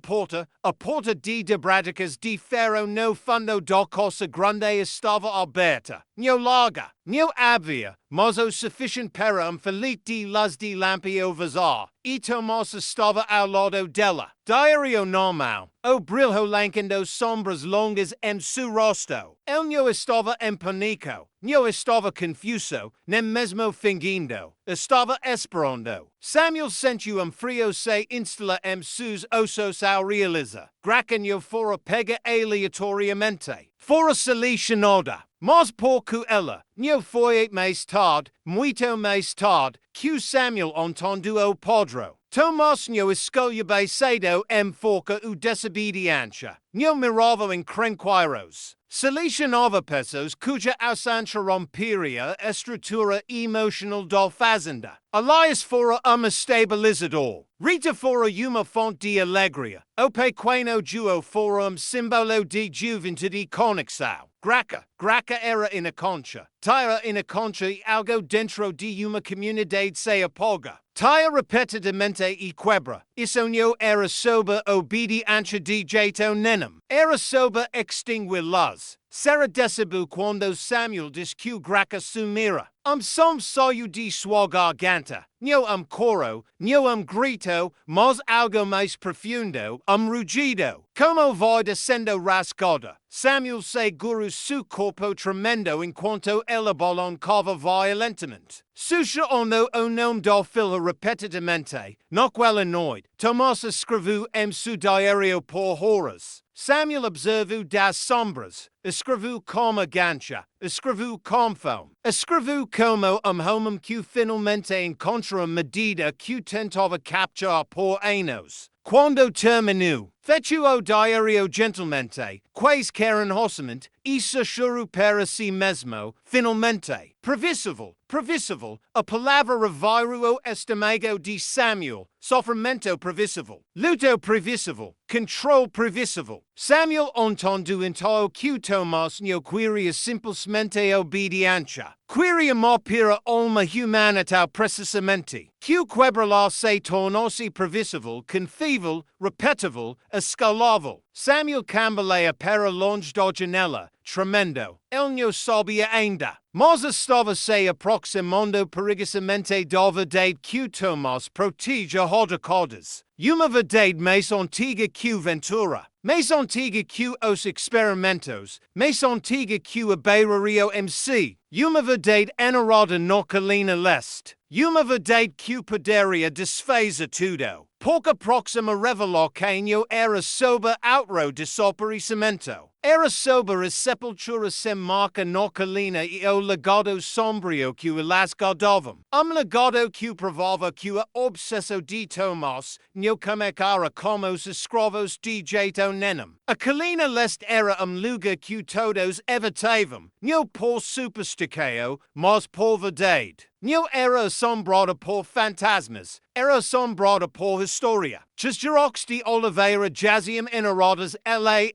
porta de Debradicas de ferro no fundo da Costa Grande estava aberta. Não larga, não havia, mas o suficiente para feliz de luz de lampião vazar, e Tomás estava ao lado dela. Diário normal, o brilho lancando sombras longas em seu rosto. Ele não estava em pânico, não estava confuso, nem mesmo fingindo. Estava esperando. Samuel sentiu frio se instalar em seus ossos ao realizar. Gracanho fora pega aleatoriamente. Fora selecionada. Mas pouco ela, não foi mais tarde, muito mais tarde, que Samuel entendeu o padrão. Tomás não escolheu bem cedo em forca o desobediência. Não mirava em crenqueiros. Selecionava pessoas cuja ausência romperia a estrutura emocional da fazenda. Aliás fora estabilizador. Rita fora uma fonte de alegria. O pequeno duo fora símbolo de juventude e conexão. Graca era na concha. Tira na concha e algo dentro de uma comunidade se apaga. Tira repetidamente e quebra. Isso não era sob obediência de jeito nenhum. Era sob extinguir luz. Será décibel quando Samuel diz que Graca sumira. Som saiu de sua garganta. Não coro, não grito, mas algo mais profundo, rugido. Como vai descendo rasgada. Samuel segura seu corpo tremendo enquanto ela balancava violentamente. Sussurrando o nome da filha repetidamente. Naquela noite, Tomás escreveu em seu diário por horas. Samuel observou das sombras. Escreveu como gancha. Escreveu com fome. Escreveu como homem que finalmente encontrou a medida que tentava capturar por anos. Quando terminou, fechou o diário gentilmente, quase carranhosamente, e sussurrou para si mesmo, finalmente. Previsível, a palavra revirou o estômago de Samuel. Sofrimento previsível. Luto previsível. Control previsível. Samuel entendeu então que Tomás não queria simplesmente obediência. Queria morrer alma humana tal precisamente. Que o quebrar se tornasse previsível, confível, repetível, escalável. Samuel cambaleia para longe da janela, tremendo. Ele não sabia ainda. Mas estava se aproximando perigosamente da verdade que Tomás protegia rodacodas. Uma verdade mais antiga que Ventura. Mais antiga que os Experimentos. Mais antiga que a Beira-Rio MC. Uma verdade enarrada na colina leste. Uma verdade que poderia desfazer tudo. Pouca próxima revelou que não era sob outro desaparecimento. Era sob a sepultura sem marca na colina e o legado sombrio que elas guardavam. Legado que provava que o obsesso de Tomás não começara como os escravos de jeito nenhum. A colina leste era lugar que todos evitavam, não por superstição, mas por verdade. Não era assombrada por fantasmas, era assombrada por história. Os Diários de Oliveira jaziam enterrados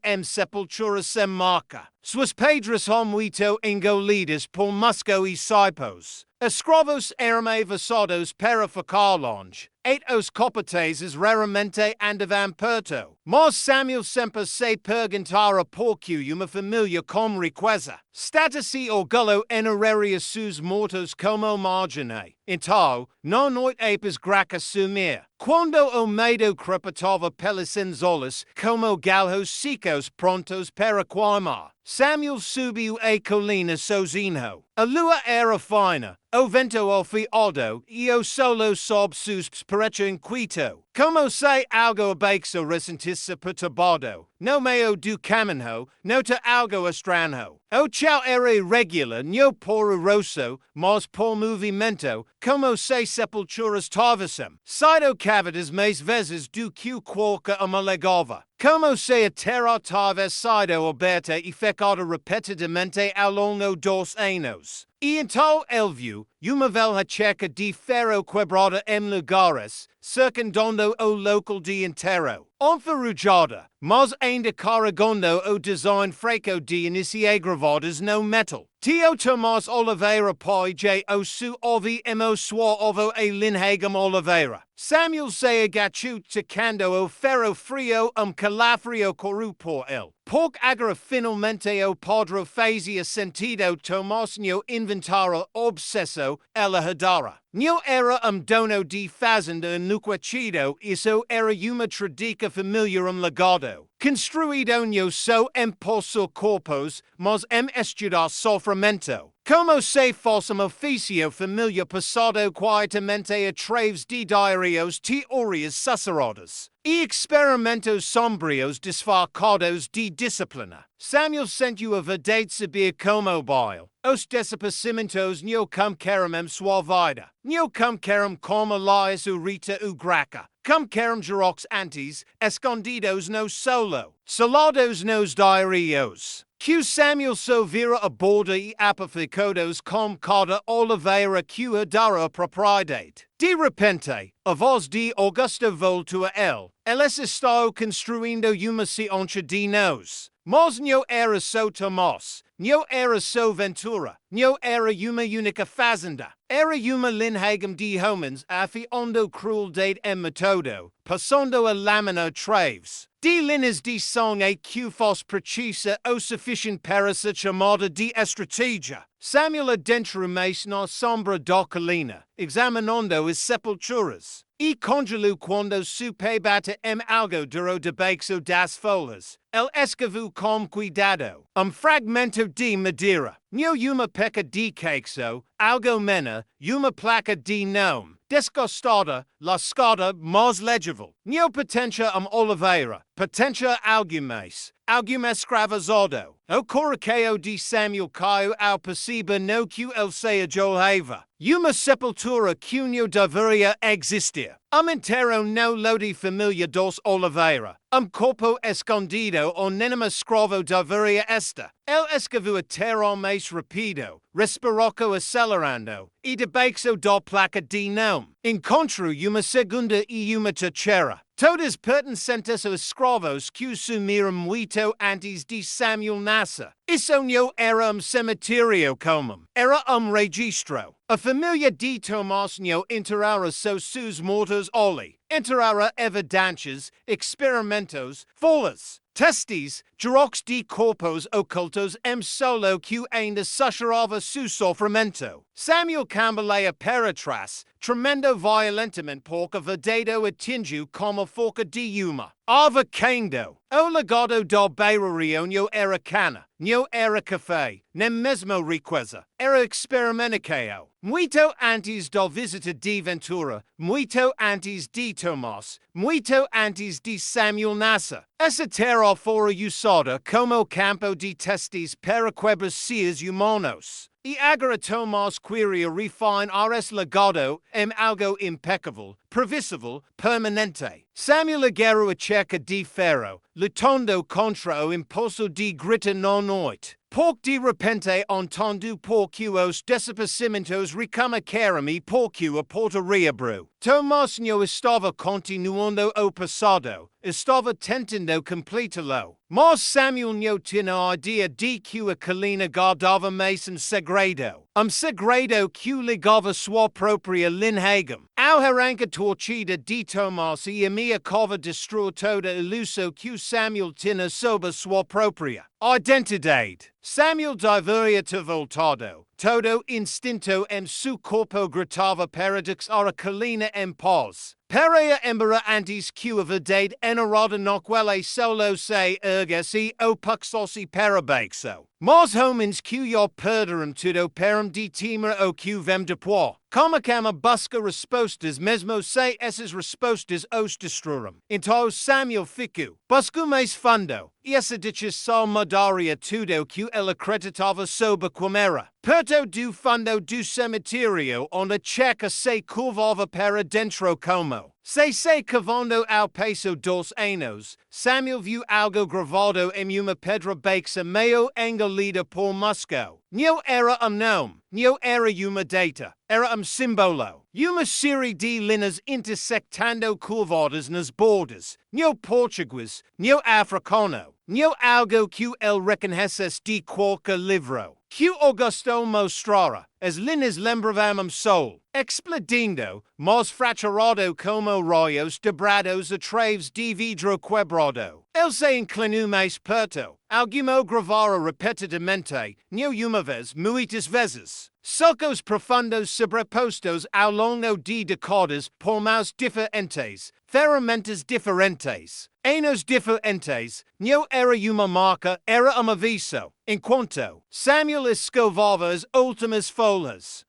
em sepulturas sem marca. Suas pedras são muito engolidas por musgo e saipos. Escravos eram avançados para ficar longe. Os capatazes raramente andavam perto. Mas Samuel sempre se perguntara por que uma família com riqueza statasi orgulho eneraria seus mortos como margine. Então, na noite apes Graca sumir. Quando o medo crepitava pelas senzolas como galhos secos prontos para queimar. Samuel subiu a colina sozinho. A lua era fina, o vento alfiado e o solo sob seus correccio inquito. Como se algo abaixo resentisse perturbado, no meo do caminho, nota algo estranho. O chao era irregular, no por rosso, mas por movimento, como se sepulturas tarvasem. Sido cavitas mais vezes do que qualquer uma legava. Como se a terra tivesse sido aberta e fecada repetidamente ao longo dos anos. E então elvio, uma velha checa de ferro quebrada em lugares, circundando o local de enterro. Enferrujada, mas ainda carregando o design freco de inicie gravadas no metal. Tio Tomás Oliveira pai de o su ovi emo sua ovo e linhagam Oliveira. Samuel se agachu tocando o ferro frio calafrio corrupor el. Pork agra finalmente o padro fazia sentido Tomás no inventaro obsesso ela hadara. No era dono de fazenda nuquacido isso era uma tradica familiarum legado. Construído no so impulso corpos, mas estudar sofrimento. Como se fosse oficio familiar passado quietamente a través de diários teorias susurradas. E experimentos sombrios disfarçados de disciplina. Samuel sentiu a verdade saber como bile. Os desaparecimentos no querem sua vida. No querem como lais urita graca. Querem xerox antes, escondidos no solo. Salados nos diários. Que Samuel Silveira aborda e apaficados com cada Oliveira que dara propriedade. De repente, a voz de Augusto voltou a ele. Eles estão construindo uma ciência de nós. Mas não era só Tomás, não era só Ventura, não era uma única fazenda. Era uma linhagem de homens afiando crueldade em método, passando a lâmina traves. De linhas de sangue que fosse precisa o suficiente para se chamada de estratégia. Samuel adentrou-se na sombra da colina, examinando as sepulturas. E congelou quando su pé bate em algo duro debaixo das folhas. El escavou com cuidado. Fragmento de madeira. Não uma peca de queixo, algo mena, uma placa de nome. Desgostada, lascada, mas legível. Não potência Oliveira. Potência algumas. Alguma escravizado. O coraqueo de Samuel caiu ao perceber no que ele se ajolhava. Uma sepultura que não deveria existir. Enterro no lodi família dos Oliveira. Corpo escondido onde nenhuma escravo deveria estar. Ele escavou a terra mais rápido, respirou acelerando, e debaixo da placa de nome. Encontrou uma segunda e uma terceira. Todas pertencentes aos escravos que sumiram muito antes de Samuel nascer. Isso não era cemitério comum, era registro. A família de Tomás não enterrara só seus mortos ali. Enterrara evidências, experimentos, folhas, testes, xerox de corpos ocultos solo que ainda sussurrava su sofrimento. Samuel cambaleia para trás, tremendo violentamente porque verdade atingiu como forca de uma. Avacando. O legado do Beira-Rio não era cana, não era café, nem mesmo riqueza. Era experimento. Muito antes da visita de Ventura, muito antes de Tomás, muito antes de Samuel nascer. Essa terra fora usada como campo de testes para quebrar seres humanos. E agora Tomás queria refinar esse legado em algo impecável, previsível, permanente. Samuel agarrou a checa de ferro, lutando contra o impulso de gritar na noite. Porque de repente entendo porque os desaparecimentos recomeçaram e porque a porta reabriu. Tomás não estava continuando o passado, estava tentando completá-lo. Mas Samuel não tinha a ideia de que a colina guardava mais segredo. Segredo que ligava sua própria linhagem. Ao arranca torcida de Tomás e a minha cova destruiu toda a ilusão que Samuel tinha sobre sua própria identidade. Samuel deveria ter voltado. Todo instinto em su corpo gritava para deixar a colina em paz. Perea embera antis q verdade enarada noquelle solo se ergesi opuxosi parabaxo. Mos homins q your perderum tudo perum de timor o q vem depois. Comacama busca respostas mesmo se esses respostas os destruram. Então Samuel ficu. Busco mais fundo. E essa dicha sal madaria tudo q ela creditava sob quimera. Perto do fundo do cemitério onde checa se curvava para dentro como. Se cavando ao peso dos anos, Samuel viu algo gravado em uma pedra baixa meio engolida por musgo. Não era nome, não era uma data, era simbolo. Uma série de linhas intersectando curvadas nas bordas. Não português, não africano, não algo que ele reconhecesse de qualquer livro. Que Augusto mostrara, as linhas lembravam sol, explodindo, mas fraturado como raios dobrados a través de vidro quebrado. Ele se inclinou mais perto, algumo gravara repetidamente, não uma vez, muitas vezes. Sulcos profundos sobrepostos ao longo de décadas por mãos diferentes, ferramentas diferentes. Anos diferentes, não era uma marca, era aviso. Enquanto Samuel escovava as últimas folhas,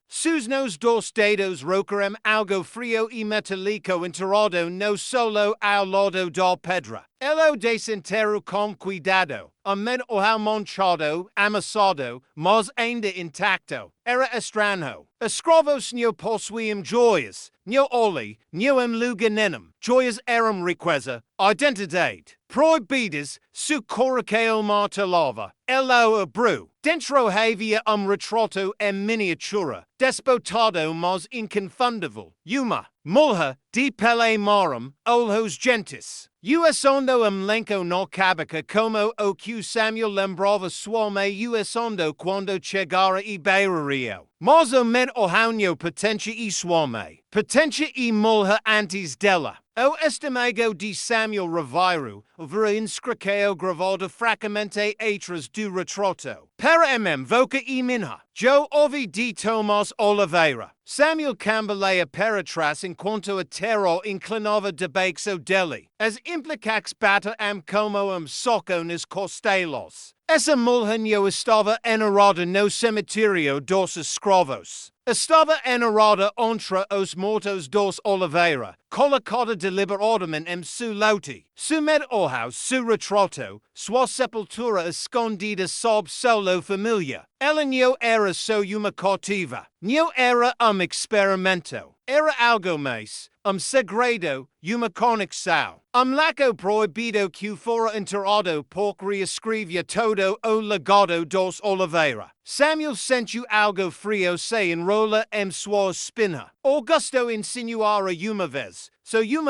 nos dos dedos rocaram algo frio e metálico enterrado no solo ao lado da pedra. Ele o desenterrou com cuidado, men o manchado, amassado, mas ainda intacto. Era estranho. Escravos não possuíam joias, não oli, não lugar nenhum. Joias eram riqueza, identidade. Proibidas, su coraqueo martelava. Elo abru. Dentro havia retrato em miniatura. Despotado mas inconfundível. Uma mulher de pele marum, olhos gentes. Usando lenco no cabaca como o que Samuel lembrava suame usando quando chegara a Beira-Rio. Mas o men o haunho potência e suame. Potência e mulher antes dela. O estimego de Samuel Riviro, vera inscrição gravada fracamente atrás do retrato. Para voca e minha. Joe ouvi de Tomás Oliveira. Samuel cambaleia para trás enquanto a terror inclinava debaixo dele. As implicax bata como soco nos costelos. Essa mulher não estava enterrada no cemitério dos escravos. Estava enterrada entre os mortos dos Oliveira, colocada deliberadamente em seu lote. Su medalhouse, su retrato, sua sepultura escondida sob solo família. Ela não era só uma cautiva. Não era experimento. Era algo mais, segredo, uma conexão. Laco proibido que fora enterrado porque reescrevia todo o legado dos Oliveira. Samuel sentiu algo frio se enrola em sua espinha. Augusto insinuara uma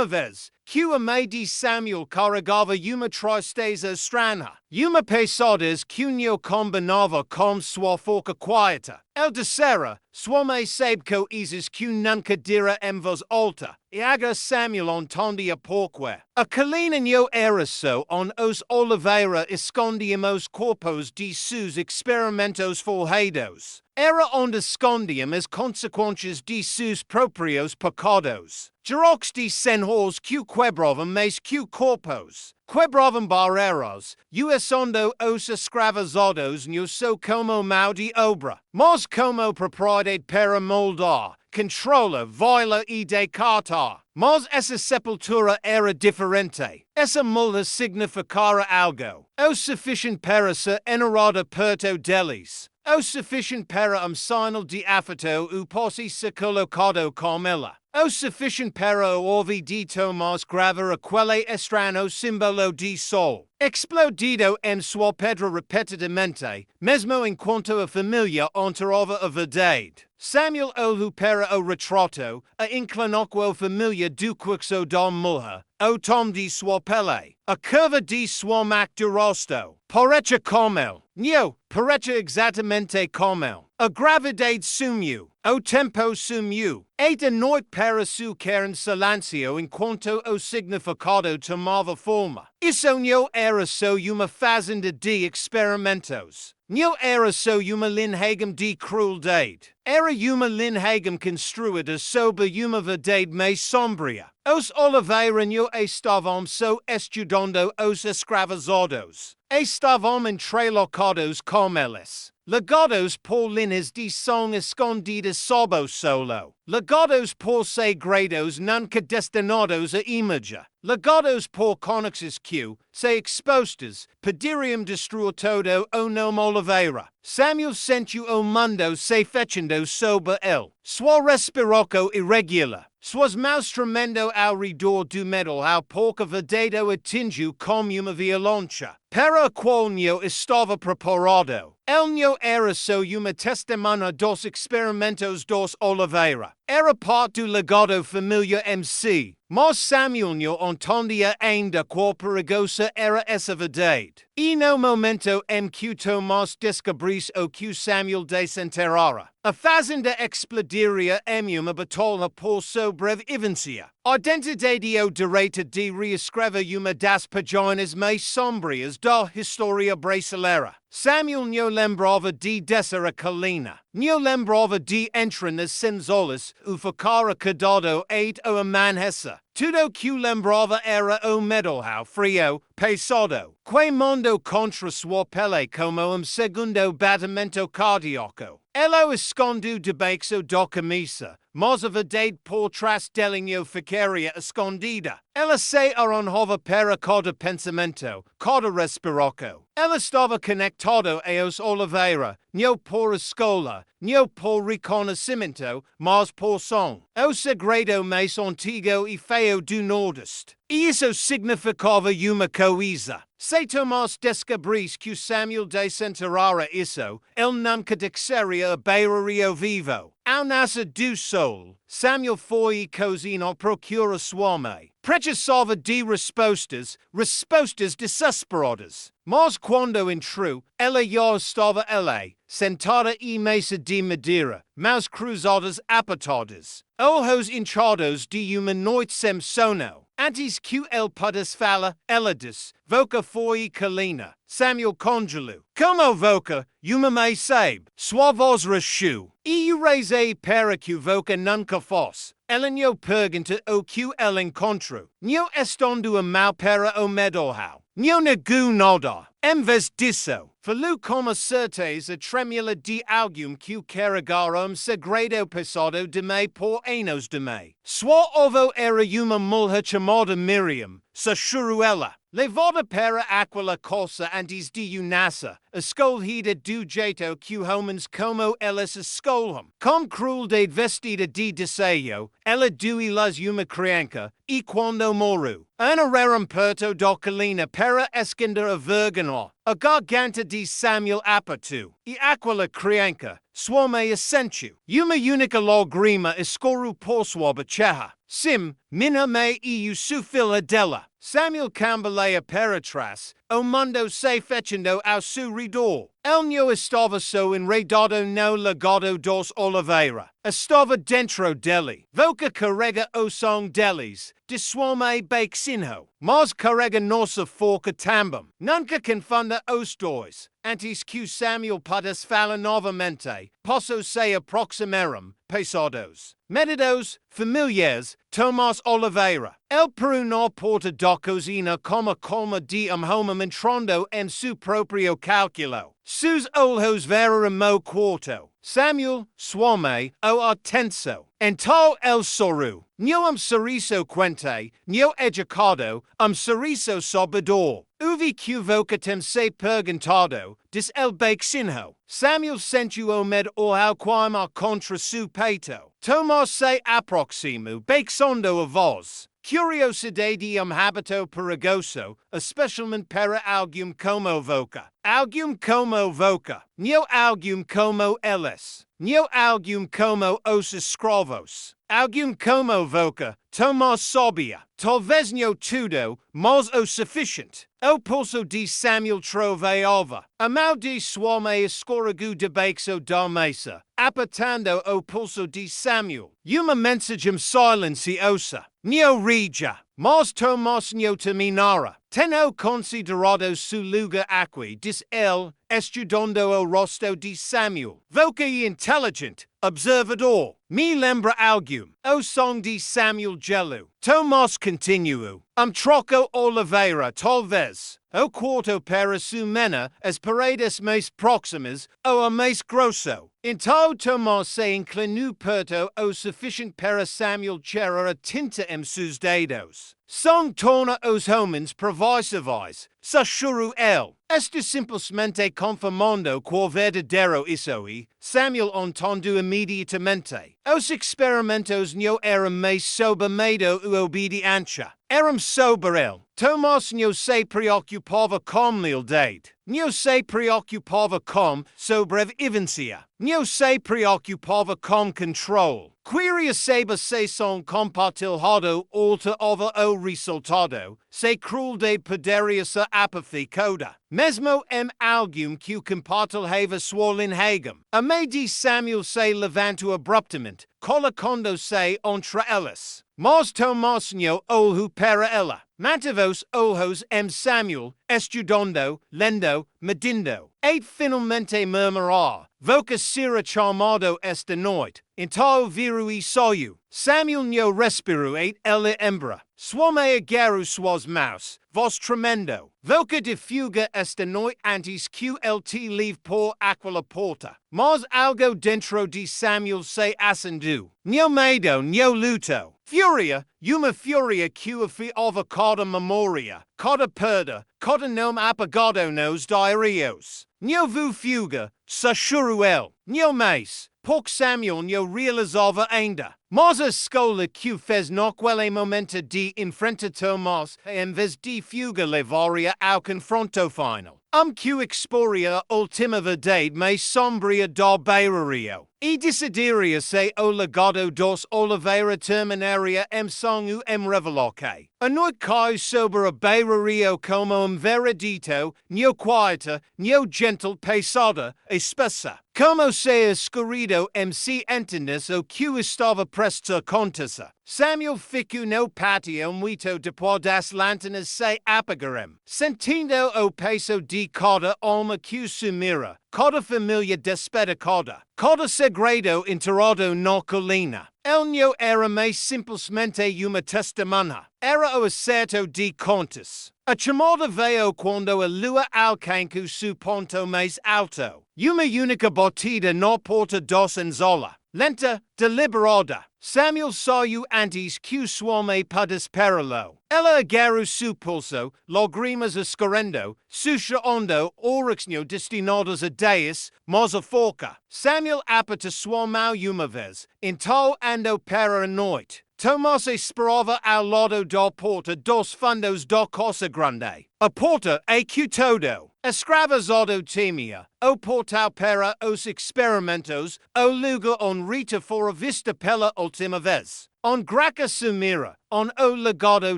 vez, que a mãe de Samuel carregava uma tristeza estranha. Uma pesadez que não combinava com sua forca quieta. El dissera, sua mãe sabe coisas que nunca dira em voz alta. E agora Samuel entendia porquê. A colina não era só onde os Oliveira escondiam os corpos de seus experimentos forjados. Era onde escondiam as consequências de seus próprios pecados. Xerox de senhores que quebravam mais que corpos. Quebravam barreiras, usando os escravizados não só como mão de obra, mas como propriedade para moldar, controlar, violar e decatar. Mas essa sepultura era diferente. Essa mulher significara algo. O suficiente para ser enterrada perto deles. O suficiente para sinal de afeto o posse ser colocado com ela. O suficiente para ouvir de Tomás gravar aquele estranho símbolo de sol. Explodido em sua pedra repetidamente, mesmo enquanto a família enterrava a verdade. Samuel olhou para o retrato, a inclinou a família do quixo da mulher, o tom de sua pele, a curva de sua mac de rosto. Parecia como ele. Não, parecia exatamente como ele. A gravidade sumiu. O tempo sumiu. E de noite para su quer em silêncio enquanto o significado tomava forma. Isso não era só uma fazenda de experimentos. Neo era so uma linhagem de crueldade. Era uma linhagem construída sob uma verdade mais sombria. Os Oliveira não estavam só estudando os escravizados. Estavam entrelocados com eles. Legados por linhas de som escondidas sob o solo. Legados por segredos nunca destinados à imagem. Legados por conexões que, se expostas, poderiam destruir todo o nome Oliveira. Samuel sentiu o mundo se fechando sob ele. Sua respiração irregular. Suas mãos tremendo ao redor do metal ao pouco verdade atingiu como uma violência. Para a qual não estava preparado. Ele não era só uma testemunha dos experimentos dos Oliveira. Era parte do legado familiar MC. Mas Samuel não entendia ainda quão perigosa era essa verdade. E no momento em que Tomás descobrisse o que Samuel desenterrara, a fazenda explodiria em uma batalha por sobrevivência. A identidade o direito de reescrever uma das páginas mais sombrias da história brasileira. Samuel não lembrava de descer a colina. Não lembrava de entrar nas senzolas o ficar acordado et o amanhecer. Tudo que lembrava era o medo frio, pesado, que mundo contra sua pele como segundo batimento cardíaco. Ela escondeu debaixo da camisa, mas a verdade por trás dela não ficaria escondida. Ela se arranjava para cada pensamento, cada respiração. Ela estava conectada aos Oliveira, não por escola, não por reconhecimento, mas por som. O segredo mais antigo e feio do Nordeste. E isso significava uma coisa. Se Tomás descobrisse que Samuel desenterrara isso, ele nunca desceria a Beira-Rio vivo. Ao nascer do sol, Samuel foi e cozinhou procura sua mãe. Precisava de respostas desesperadas. Mas quando entrou, ela já estava ali, sentada em mesa de madeira, mãos cruzadas apertadas, olhos inchados de uma noite sem sono. Antes que ele pudesse falar, ela disse, "Voca foi colina." Samuel congelou. Como voca, uma mãe sabe. Sua voz rachou. E eu rezei para que voca nunca fosse. Ela não pergunta o que ela encontrou. Não estando a mal para o medorral. Não negou nada. Em vez disso, falou com a certeza tremula de alguém que carregara segredo passado de mim por anos de mim. Sua avó era uma mulher chamada Miriam, sussurrou ela. Levada para aquela coisa antes de nascer, escolhida do jeito que homens como elas escolhem. Com crueldade vestida de desejo, ela deu-lhes uma criança, e quando morreu, anararam perto da colina para esconder a vergonha. A garganta de Samuel apertou, e aquela criança, sua mãe assentiu. Uma única lágrima escorreu por sua bochecha. Sim, minha mãe e o seu filho dela. Samuel cambaleia para trás, o mundo se fechando ao seu redor. Ele não estava só enredado no legado dos Oliveira. Estava dentro dele. Voca carrega o som deles, de sua mãe beicinho. Mas carrega nossa forca também. Nunca confunda os dois. Antes que Samuel pudesse falar novamente, posso se aproximaram, pesados, medidos, familiares, Tomás Oliveira. El Peru não porta da cozinha como a calma de homem entrando em seu próprio cálculo. Seus olhos vieram mo quarto. Samuel, sua mãe, o atenso. Então el sorriu. Não sorriso quente, não educado, sorriso sabedor. Uvi que voca tem se perguntado, diz el beicinho. Samuel sentiu o medo ao queimar contra seu peito. Tomás se aproximou, beixando a voz. Curiosidade hábito perigoso, especialmente para alguém como voca. Alguém como voca. Não alguém como eles. Não alguém como os escravos. Alguém como voca. Tomás sabia. Talvez não tudo, mas o suficiente. O pulso de Samuel troveava. A mão de sua mãe escorregou debaixo da mesa, apertando o pulso de Samuel. Uma mensagem silenciosa. Não rija, mas Tomás não terminara. Tenho considerado seu lugar aqui, diz ele, estudando o rosto de Samuel. Voca e intelligent, observador. Me lembra algum. O som de Samuel Gelu. Tomás continuo. Troco Oliveira talvez. O quarto para sumena as paredes mais próximas ou a mais grosso. Então Tomás se inclinou perto o suficiente para Samuel cheirar a tinta em seus dedos. São torna os homens previsíveis. Sussurro ele. Este simplesmente confirmando qual verdadeiro isso é. Samuel entendeu imediatamente. Os experimentos não eram mais sobre medo ou obediência. Eram sobre ele. Tomás não se preocupava com lealdade. Não se preocupava com sobrevivência. Não se preocupava com controle. Queria saber se som compartilhado alterava o resultado, se crueldade poderia ser apaficada. Mesmo em algum que compartilhava sua linhagem. A meio de Samuel se levantou abruptamente, colocando-se entre elas. Mas Tomás não olhou para ela. Manteve os olhos em Samuel, estudando, lendo, medindo. E finalmente murmurou. Voca será chamado esta noite. Então viru e saiu. Samuel não respirou e ela embra. Suame agarrou suas mãos. Voz tremendo. Voca de fuga esta noite antes que ele te leve por aquela porta. Mas algo dentro de Samuel se acendeu. Não medo, não luto. Fúria, uma fúria que afiava cada memória, cada perda, cada nome apagado nos diários. Não vu fuga, sussurrou ele. Não mais, porque Samuel não realizava ainda. Mas a escola que fez naquele momento de enfrentar Tomás em vez de fuga levaria ao confronto final. Que exporia a última verdade mais sombria da Beira-Rio. E decidiria se o legado dos Oliveira terminaria em sonho em revelaque. A noite cai sobre a Beira-Rio como veredito, não quieta, não gentle pesada, espessa. Como se escurido em si entendesse o que estava prestes a acontecer. Samuel ficou no pátio muito depois das lanternas se apagaram, sentindo o peso de cada alma que sumira, cada família despedacada, cada segredo enterrado na colina. Ele não era mais simplesmente uma testemunha, era o acerto de contas. A chamada veio quando a lua alcançou seu ponto mais alto. Uma única batida na porta dos Anzola. Lenta, deliberada. Samuel saiu antes que sua mãe pudesse pará-lo. Ela agarrou seu pulso, lágrimas escorrendo, sussurrando orações destinadas a Deus, mas a foca. Samuel apertou sua mão uma vez, então andou para a noite. Tomás esperava ao lado da porta dos fundos da Casa Grande. A porta é que todo. Escravizado temia. O portal para os experimentos, o lugar onde Rita fora vista pela última vez. Graca sumira, o legado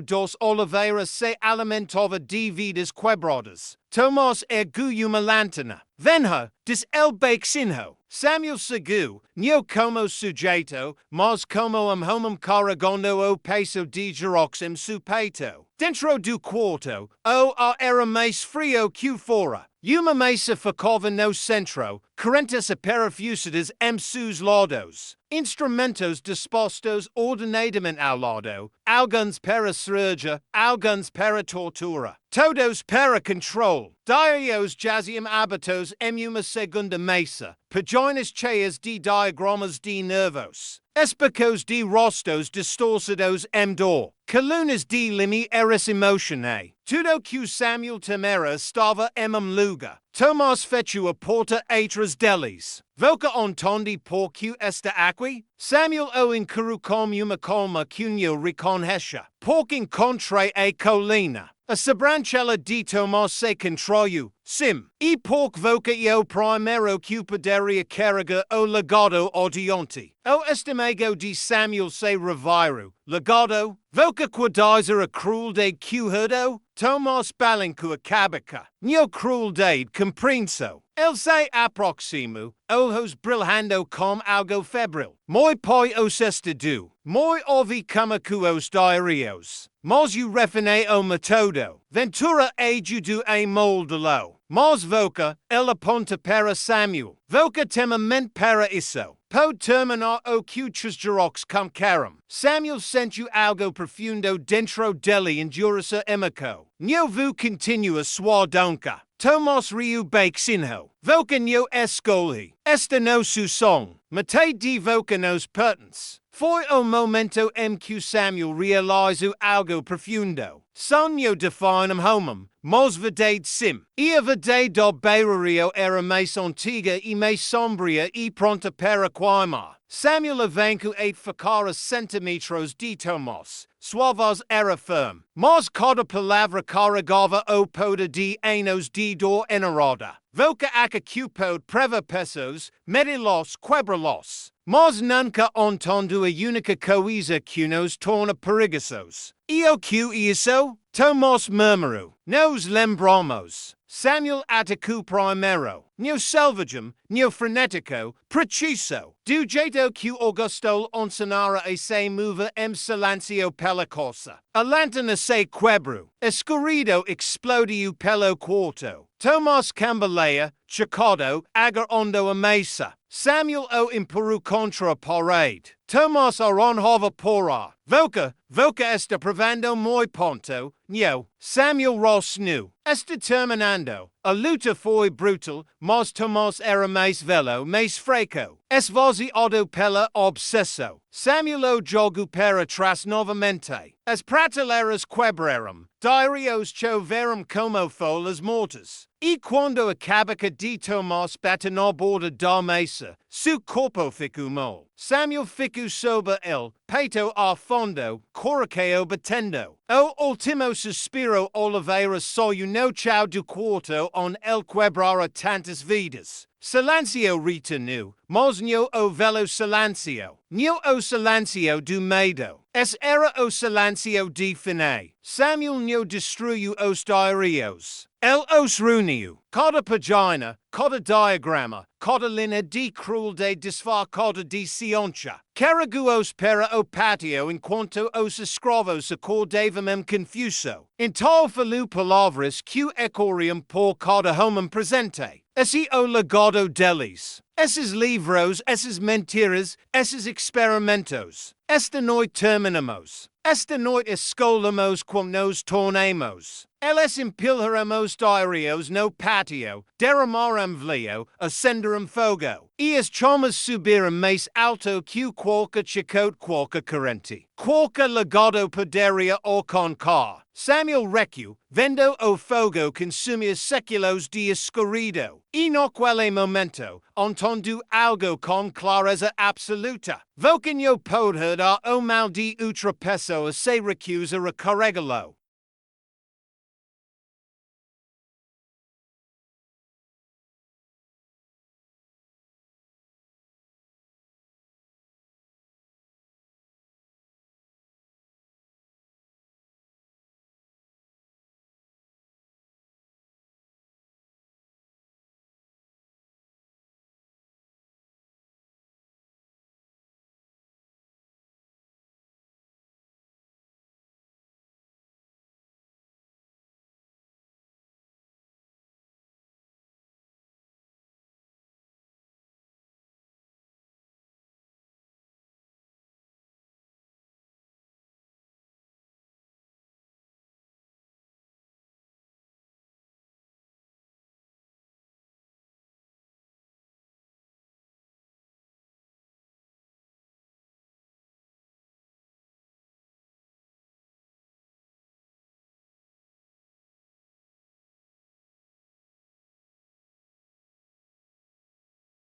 dos Oliveira se alimentava de vidas quebradas. Tomás ergueu uma lanterna. Venha, diz el beixinho. Samuel seguiu, não como sujeito, mas como homem carregando o peso de Xerox em seu peito. Dentro do quarto, o ar era mais frio que fora. Uma mesa ficava no centro, correntes aperfusadas em seus lados. Instrumentos dispostos ordenadamente ao lado, alguns para cirurgia, alguns para tortura. Todos para controle. Diários jaziam abertos em uma segunda mesa, páginas cheias de diagramas de nervos. Especos de rostos distorcidos em dor. Colunas de limi eras emocionae. Tudo que Samuel temera estava em lugar. Tomás fechou a porta atrás deles. Voca entende por que está aqui? Samuel o encarou com uma calma que não reconhecia. Porque encontrei a colina. A sobrancelha de Tomás se contraiu. Sim. E porque voca o primeiro que poderia carregar o legado adiante. O estômago de Samuel se revirou. Legado? Voca quadizer a crueldade que herdou? Tomás balancou a cabeça. Não crueldade, compreensou. Ele se aproximou, olhos brilhando com algo febril. Moi pai os estudou. Moi ouvi como os diários. Mas eu refinei o método. Ventura ajudou a moldá-lo. Mos voca, ella ponte para Samuel. Voca temament para isso. Pod terminar o cuchas gerox cum carum. Samuel sent you algo profundo dentro deli endurasa emico. Nyo vu continua sua donca. Tomás riu bake sinho. Voca nyo escoli. Esta no su song. Mate di voca nos pertence. Foi o momento MQ Samuel realizo algo profundo. Sonho definum homem, mos verdade sim. Ia verdade do Beira-Rio era mais antiga e mais sombria e pronta para queimar. Samuel avançou 8 facaras centímetros de Tomás. Suavos era firme. Mas cada palavra carregava o poder de anos de dor enarada. Voca aca cupod preva pesos, medilos quebralos. Mas nunca entendu a única coisa que nos torna perigosos. Io que isso? Tomás murmurou. Nos lembramos. Samuel atacou primeiro. Neo selvagem, neo frenetico, preciso. Do jeito que Augusto ensinara a se mover em silencio pela costa. A lantana se quebrou. Escurido explodiu pelo quarto. Tomás cambaleia, chocado, agarrando a mesa. Samuel o impuru contra a parede. Tomás arranjava porra. Voca está provando muy ponto. Neo, Samuel Ross nu. Está terminando. A luta foi brutal, mas Tomás era mais velo, mais fraco. Esvaziado pela obsesso. Samuel o jogo para trás novamente. As prateleiras quebraram. Diários choveram como folhas mortas. E quando acabaca de Tomás bater na borda da mesa, su corpo ficou mole. Samuel ficou sobre ele, peito a fondo, coraqueo batendo. O último suspiro Oliveira saiu no chão do quarto onde ele quebrara tantas vidas. Silencio retenu, mas não o velo silencio. Não o silencio do medo. Es era o silencio de fine. Samuel não destruiu os diários. El os reuniu. Cada página, cada diagrama, cada linha de cruel de desfacada de ciência. Carregou-os para o patio enquanto os escravos acordavam confuso. Em tal falu palavras que ecorriam por cada homem presente. Esse o legado deles. Esses livros, essas mentiras, esses experimentos. Esta noite terminamos. Esta noite escolamos quando nos tornemos. Eles empilharemos diários no patio, derramarem vleo, acenderem fogo. E as chamas subiram mais alto que qualquer chicote qualquer corrente. Qualquer legado poderia alcançar. Samuel recu, vendo o fogo consumir séculos de escurido. E naquele momento, entendu algo com clareza absoluta. Vocanho poder dar o mal de outra pessoa se recusa a carregá-lo.